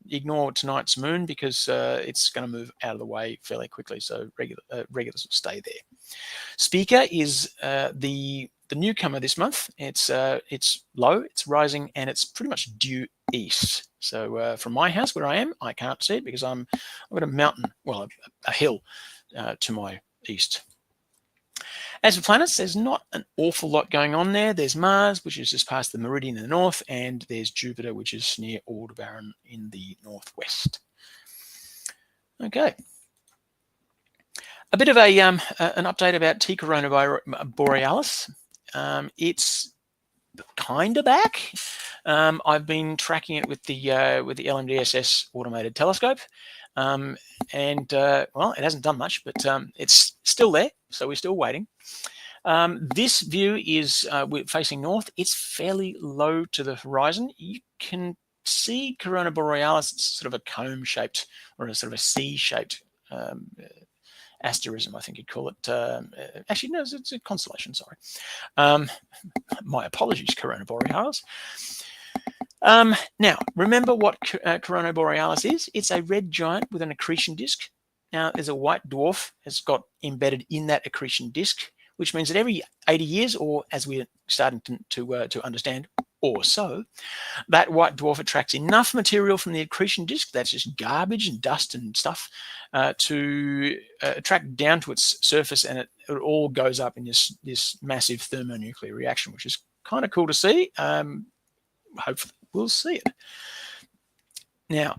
Ignore tonight's moon, because it's going to move out of the way fairly quickly, so Regulus will stay there. Speaker is the newcomer this month. It's low, it's rising, and it's pretty much due east. So from my house where I am, I can't see it because I've got a mountain, well, a hill to my east. As for planets, there's not an awful lot going on there. There's Mars, which is just past the meridian in the north, and there's Jupiter, which is near Aldebaran in the northwest. Okay. A bit of an update about T Corona Borealis. It's kind of back. I've been tracking it with the LMDSS automated telescope, and well, it hasn't done much, but it's still there, so we're still waiting. This view is we're facing north. It's fairly low to the horizon. You can see Corona Borealis. It's sort of a comb-shaped, or a sort of a C-shaped asterism, I think you'd call it. Actually, no, it's a constellation, sorry. My apologies, Corona Borealis. Now, remember what Corona Borealis is? It's a red giant with an accretion disk. Now, there's a white dwarf that's got embedded in that accretion disk, which means that every 80 years, or as we're starting to understand, or so, that white dwarf attracts enough material from the accretion disk, that's just garbage and dust and stuff, to attract down to its surface, and it all goes up in this massive thermonuclear reaction, which is kind of cool to see. Hopefully we'll see it. Now,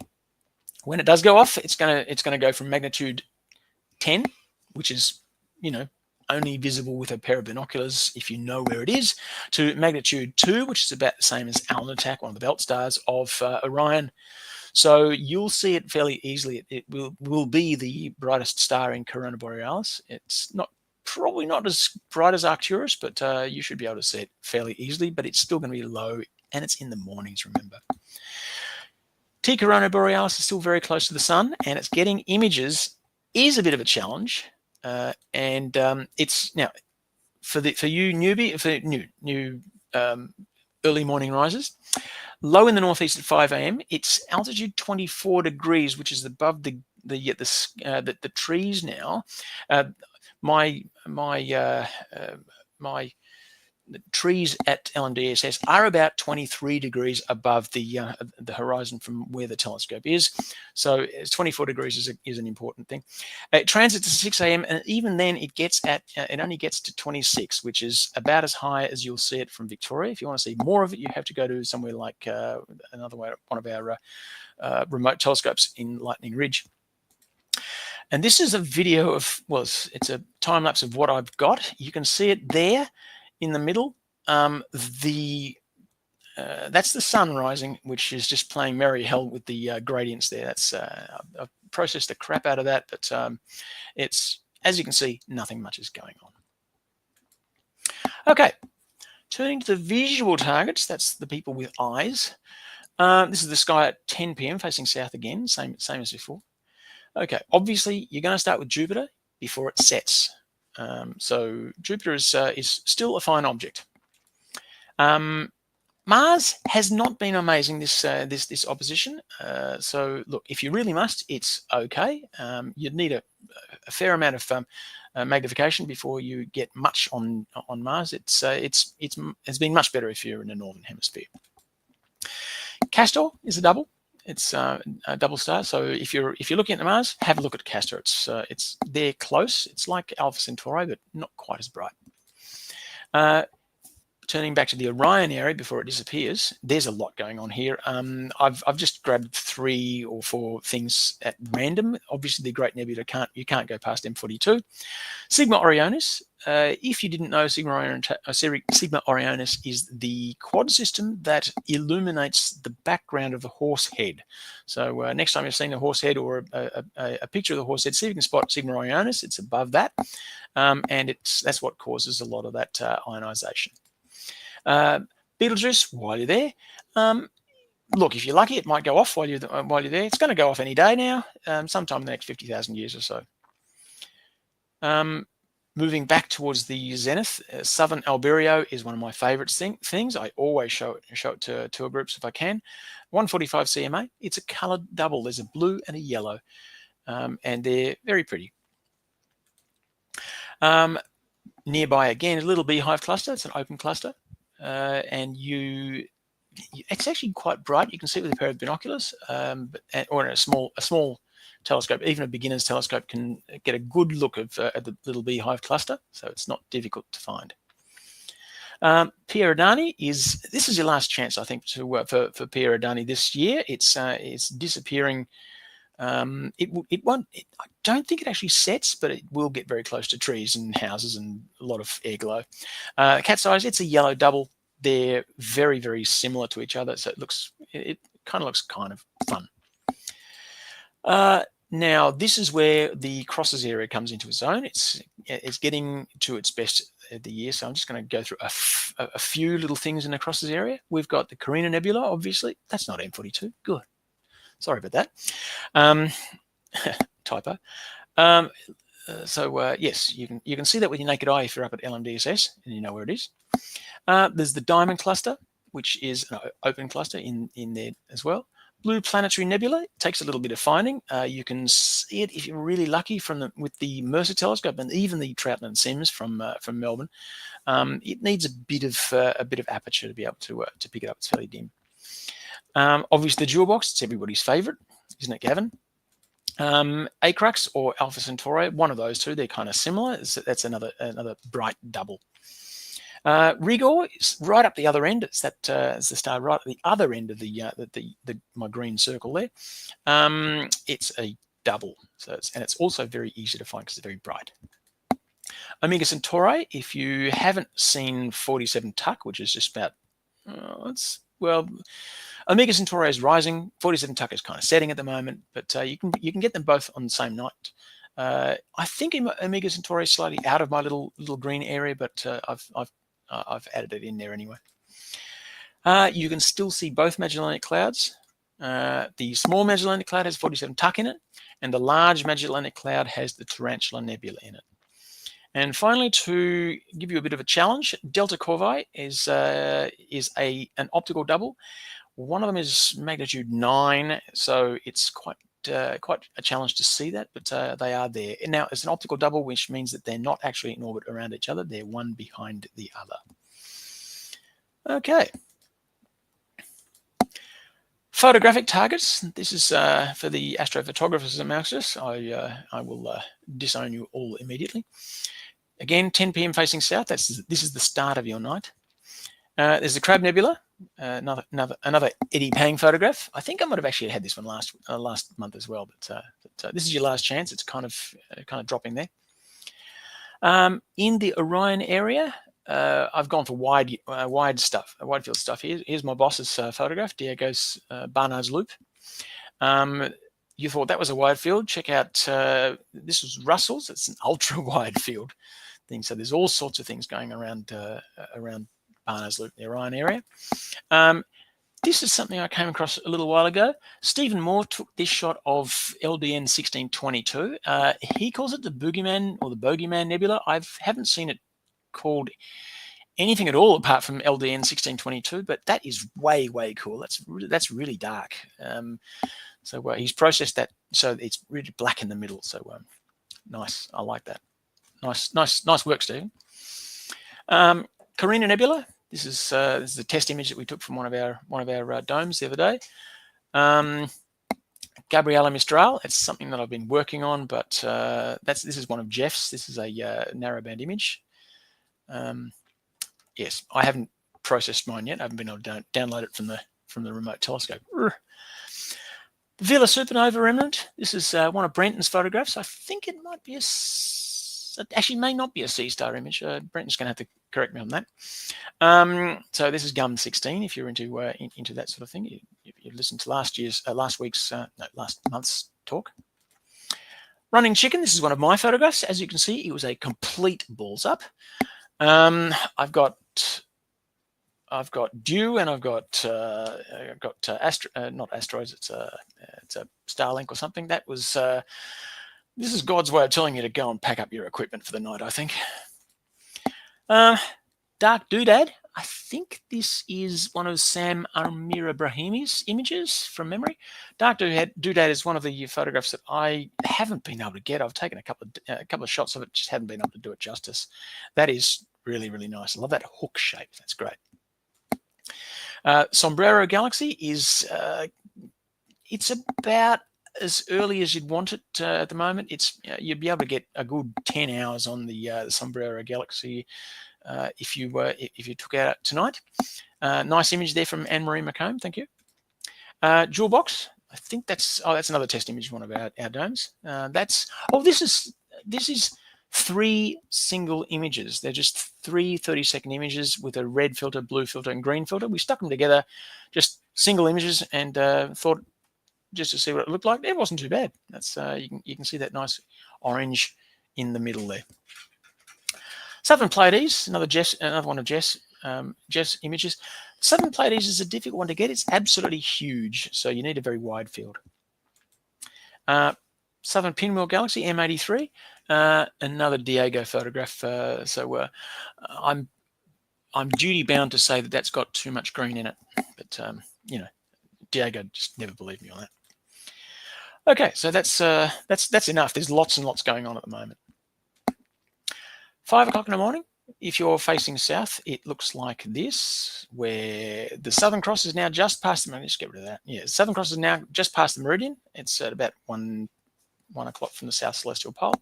when it does go off, it's gonna go from magnitude 10, which is, only visible with a pair of binoculars if you know where it is, to magnitude 2, which is about the same as Alnitak, one of the belt stars of Orion. So you'll see it fairly easily. It will be the brightest star in Corona Borealis. It's probably not as bright as Arcturus, but you should be able to see it fairly easily, but it's still going to be low, and it's in the mornings, remember. T Corona Borealis is still very close to the sun, and it's getting images is a bit of a challenge. And it's now for you new early morning risers, low in the northeast at 5 a.m. It's altitude 24 degrees, which is above the trees now. My the trees at LMDSS are about 23 degrees above the horizon from where the telescope is. So 24 degrees is an important thing. It transits to 6 a.m. and even then it only gets to 26, which is about as high as you'll see it from Victoria. If you want to see more of it, you have to go to somewhere like one of our remote telescopes in Lightning Ridge. And this is a video of, well, it's a time lapse of what I've got. You can see it there in the middle. That's the sun rising, which is just playing merry hell with the gradients there. That's I've processed the crap out of that, but it's, as you can see, nothing much is going on. Okay, turning to the visual targets, that's the people with eyes. This is the sky at 10 p.m. facing south again, same as before. Okay, obviously you're going to start with Jupiter before it sets. So Jupiter is still a fine object. Mars has not been amazing this opposition. So look, if you really must, it's okay. You'd need a fair amount of magnification before you get much on Mars. It's been much better if you're in the northern hemisphere. Castor is a double. It's a double star. So if you're looking at the Mars, have a look at Castor. It's they're close. It's like Alpha Centauri, but not quite as bright. Turning back to the Orion area before it disappears, there's a lot going on here. I've just grabbed 3 or 4 things at random. Obviously, the Great Nebula you can't go past M42. Sigma Orionis. If you didn't know, Sigma Orionis is the quad system that illuminates the background of the horse head. So next time you've seen a horse head or a picture of the horse head, see if you can spot Sigma Orionis. It's above that, and that's what causes a lot of that ionization. Betelgeuse, while you're there, look, if you're lucky, it might go off while you're there. It's going to go off any day now, sometime in the next 50,000 years or so. Moving back towards the zenith, Southern Albireo is one of my favourite things. I always show it to tour groups if I can. 145 CMA. It's a coloured double. There's a blue and a yellow, and they're very pretty. Nearby again, a little beehive cluster. It's an open cluster. And it's actually quite bright. You can see it with a pair of binoculars, or in a small telescope. Even a beginner's telescope can get a good look at the little beehive cluster, so it's not difficult to find. Pierre Adani this is your last chance, I think, for Pierre Adani this year. It's disappearing. It won't. I don't think it actually sets, but it will get very close to trees and houses and a lot of air glow. Cat's eyes. It's a yellow double. They're very, very similar to each other, so it kind of looks kind of fun. Now this is where the crosses area comes into its own. It's getting to its best of the year, so I'm just going to go through a few little things in the crosses area. We've got the Carina Nebula. Obviously, that's not M42. Good. Sorry about that. Typo. Yes, you can see that with your naked eye if you're up at LMDSS and you know where it is. There's the Diamond Cluster, which is an open cluster in there as well. Blue Planetary Nebula. It takes a little bit of finding. You can see it if you're really lucky with the Mercer telescope and even the Troughton and Sims from Melbourne. It needs a bit of aperture to be able to pick it up. It's fairly dim. Obviously, the Jewel Box, it's everybody's favourite, isn't it, Gavin? Acrux or Alpha Centauri, one of those two, they're kind of similar. That's another bright double. Rigor is right up the other end. It's the star right at the other end of my green circle there. It's a double, and it's also very easy to find because it's very bright. Omega Centauri, if you haven't seen 47 Tuc, which is just about, Omega Centauri is rising. 47 Tuc is kind of setting at the moment, but you can get them both on the same night. I think Omega Centauri is slightly out of my little green area, but I've added it in there anyway. You can still see both Magellanic Clouds. The small Magellanic Cloud has 47 Tuc in it, and the large Magellanic Cloud has the Tarantula Nebula in it. And finally, to give you a bit of a challenge, Delta Corvi is an optical double. One of them is magnitude 9, so it's quite a challenge to see that, but they are there. And now, it's an optical double, which means that they're not actually in orbit around each other. They're one behind the other. Okay. Photographic targets. This is for the astrophotographers amongst us. I will disown you all immediately. Again, 10 p.m. facing south. This is the start of your night. There's the Crab Nebula, another Eddie Pang photograph. I think I might have actually had this one last month as well, but this is your last chance. It's kind of dropping there. In the Orion area, I've gone for wide field stuff. Here's my boss's photograph, Diego's Barnard's Loop. You thought that was a wide field? Check out this was Russell's. It's an ultra wide field thing. So there's all sorts of things going around Barnard's Loop, the Orion area. This is something I came across a little while ago. Stephen Moore took this shot of LDN 1622. He calls it the Boogeyman or the Bogeyman Nebula. I haven't seen it called anything at all apart from LDN 1622, but that is way cool. That's really dark. So he's processed that so it's really black in the middle. So nice. I like that. Nice work, Stephen. Carina Nebula. This is a test image that we took from one of our domes the other day. Gabriella Mistral. It's something that I've been working on, but this is one of Jeff's. This is a narrowband image. Yes, I haven't processed mine yet. I haven't been able to download it from the remote telescope. The Vela Supernova Remnant. This is one of Brenton's photographs. I think it might be it actually may not be a C-star image. Brenton's going to have to correct me on that. So this is GUM 16. If you're into that sort of thing, you listened to last month's talk. Running Chicken. This is one of my photographs. As you can see, it was a complete balls up. I've got Dew, and I've got not asteroids. It's a Starlink or something. That was this is God's way of telling you to go and pack up your equipment for the night, I think. Dark Doodad. I think this is one of Sam Armira Brahimi's images from memory. Dark Doodad is one of the photographs that I haven't been able to get. I've taken a couple of shots of it, just haven't been able to do it justice. That is really nice. I love that hook shape. That's great. Sombrero Galaxy is it's about as early as you'd want it at the moment. It's you'd be able to get a good 10 hours on the Sombrero Galaxy if you took it out tonight. Nice image there from Anne-Marie McComb. Thank you. Jewel Box. I think that's another test image of one of our domes. This is 3 single images. They're just 3 30-second images with a red filter, blue filter, and green filter. We stuck them together, just single images, and thought just to see what it looked like. It wasn't too bad. That's you can see that nice orange in the middle there. Southern Pleiades, another one of Jess images. Southern Pleiades is a difficult one to get. It's absolutely huge, so you need a very wide field. Southern Pinwheel Galaxy, M83, another Diego photograph. I'm duty bound to say that that's got too much green in it, but Diego just never believed me on that. Okay, so that's enough. There's lots and lots going on at the moment. 5 o'clock in the morning. If you're facing south, it looks like this, where the Southern Cross is now just past the meridian. Just get rid of that. Yeah, Southern Cross is now just past the meridian. It's at about 1 o'clock from the South Celestial Pole.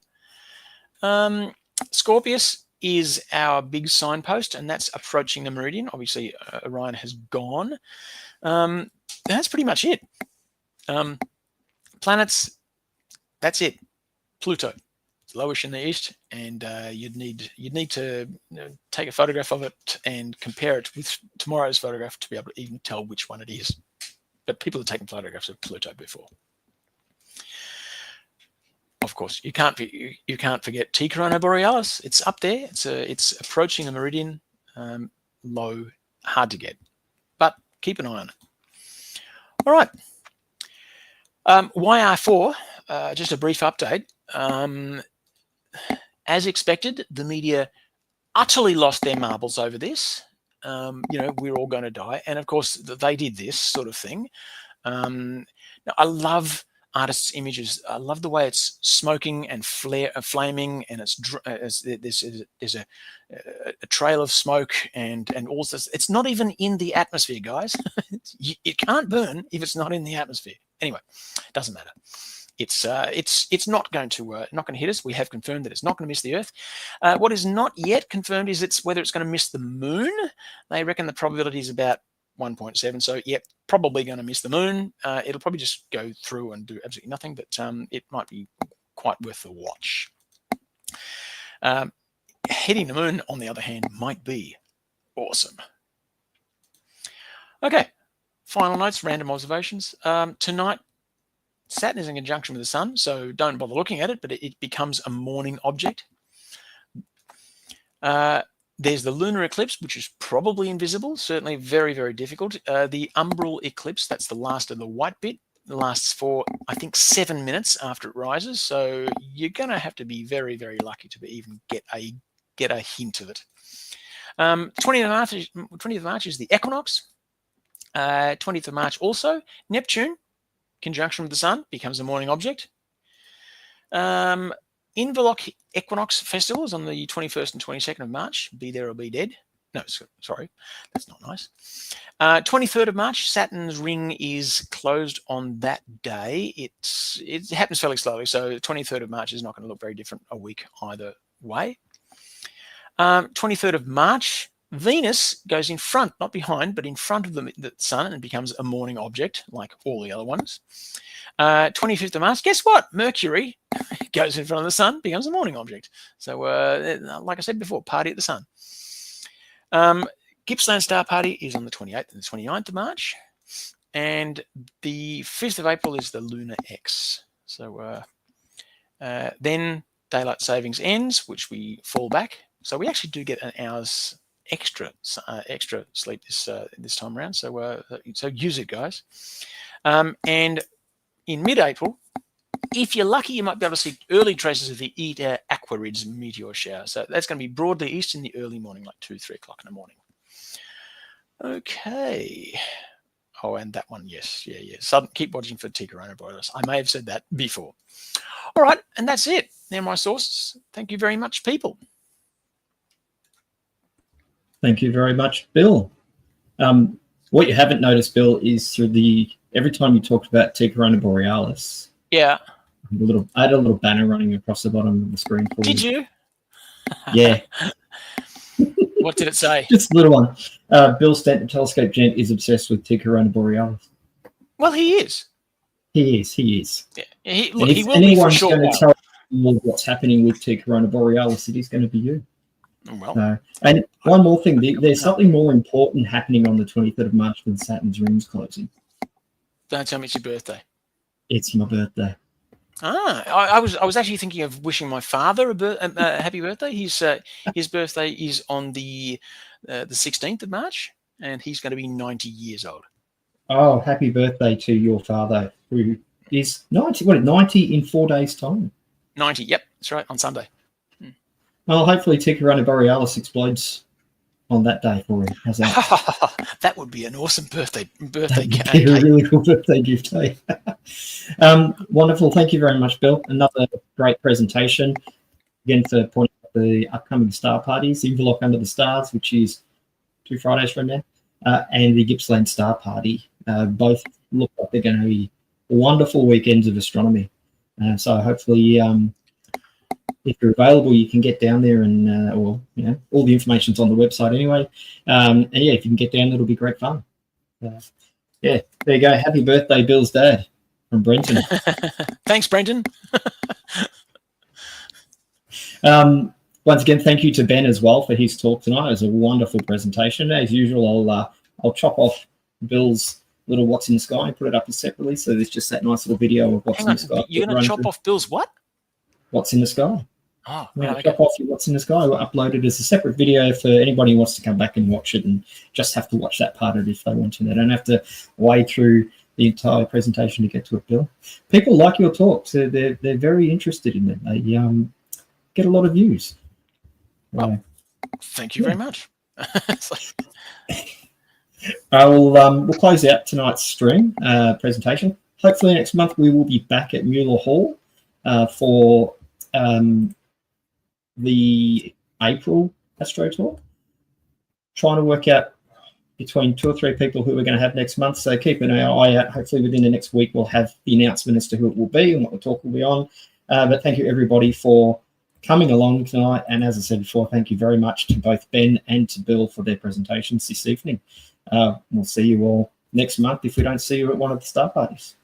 Scorpius is our big signpost, and that's approaching the meridian. Obviously, Orion has gone. That's pretty much it. Planets, that's it. Pluto. Lowish in the east, and you'd need to take a photograph of it and compare it with tomorrow's photograph to be able to even tell which one it is. But people have taken photographs of Pluto before. Of course, you can't forget T Corona Borealis. It's up there. It's approaching the meridian. Low, hard to get, but keep an eye on it. All right. YR4. Just a brief update. As expected, the media utterly lost their marbles over this. We're all going to die. And of course, they did this sort of thing. Now, I love artists' images. I love the way it's smoking and flaming, and there's a trail of smoke and all this. It's not even in the atmosphere, guys. It can't burn if it's not in the atmosphere. Anyway, doesn't matter. It's not going to hit us. We have confirmed that it's not going to miss the Earth. What is not yet confirmed is whether it's going to miss the Moon. They reckon the probability is about 1.7. So, yep, probably going to miss the Moon. It'll probably just go through and do absolutely nothing, but it might be quite worth the watch. Hitting the Moon, on the other hand, might be awesome. Okay, final notes, random observations. Tonight, Saturn is in conjunction with the Sun, so don't bother looking at it, but it becomes a morning object. There's the lunar eclipse, which is probably invisible, certainly very, very difficult. The umbral eclipse, that's the last of the white bit, lasts for, I think, 7 minutes after it rises, so you're going to have to be very, very lucky to even get a hint of it. 20th of March is the equinox. 20th of March also, Neptune, conjunction with the sun, becomes a morning object. Inverloch Equinox Festival is on the 21st and 22nd of March. Be there or be dead. No, sorry, that's not nice. 23rd of March, Saturn's ring is closed on that day. It happens fairly slowly, so 23rd of March is not going to look very different a week either way. 23rd of March, Venus goes in front, not behind, but in front of the sun and becomes a morning object like all the other ones. 25th of March, guess what? Mercury goes in front of the sun, becomes a morning object. So, like I said before, party at the sun. Gippsland Star Party is on the 28th and the 29th of March. And the 5th of April is the Lunar X. So then daylight savings ends, which we fall back. So we actually do get an hour's extra sleep this time around. So use it, guys. And in mid-April, if you're lucky, you might be able to see early traces of the Eta Aquarids meteor shower. So that's going to be broadly east in the early morning, like 2-3 o'clock in the morning. Okay. Oh, and that one, yes. Yeah. Keep watching for T coronavirus. I may have said that before. All right, and that's it. They're my sources. Thank you very much, people. Thank you very much, Bill. What you haven't noticed, Bill, is every time you talked about T corona borealis, yeah, I had a little banner running across the bottom of the screen for Did you. you? Yeah. What did it say? Just a little one. Bill Stent, the telescope gent, is obsessed with T corona borealis. Well, he is. He is. Yeah. He And will if be for anyone's sure. going to tell you what's happening with T corona borealis, it is going to be you. Well, and one more thing, there's something more important happening on the 23rd of March than Saturn's ring's closing. Don't tell me it's your birthday. It's my birthday. I was actually thinking of wishing my father a happy birthday. His birthday is on the 16th of March, and he's going to be 90 years old. Oh, happy birthday to your father, who is 90 in 4 days' time. 90, yep, that's right, on Sunday. Well, hopefully T corona borealis explodes on that day for him. How's that? That would be an awesome birthday cake. cake. A really cool birthday gift, eh? Wonderful. Thank you very much, Bill. Another great presentation. Again, for pointing out the upcoming star parties, Inverloch Under the Stars, which is 2 Fridays from now, and the Gippsland Star Party. Both look like they're going to be wonderful weekends of astronomy. So hopefully, if you're available, you can get down there and, all the information's on the website anyway. And yeah, if you can get down, it'll be great fun. Yeah, there you go. Happy birthday, Bill's dad from Brenton. Thanks, Brenton. Once again, thank you to Ben as well for his talk tonight. It was a wonderful presentation. As usual, I'll chop off Bill's little what's in the sky and put it up separately. So there's just that nice little video of what's in the sky. You're going to chop off Bill's what? What's in the sky. Oh, yeah, chop off your what's in the sky. We'll upload it as a separate video for anybody who wants to come back and watch it and just have to watch that part of it if they want to. They don't have to wade through the entire presentation to get to it, Bill. People like your talks. They're very interested in them. They get a lot of views. Well, thank you very much. We'll close out tonight's stream presentation. Hopefully next month we will be back at Mueller Hall for the April Astro Talk. Trying to work out between 2 or 3 people who we're going to have next month. So keep an eye out. Hopefully within the next week we'll have the announcement as to who it will be and what the talk will be on. But thank you everybody for coming along tonight. And as I said before, thank you very much to both Ben and to Bill for their presentations this evening. We'll see you all next month if we don't see you at one of the star parties.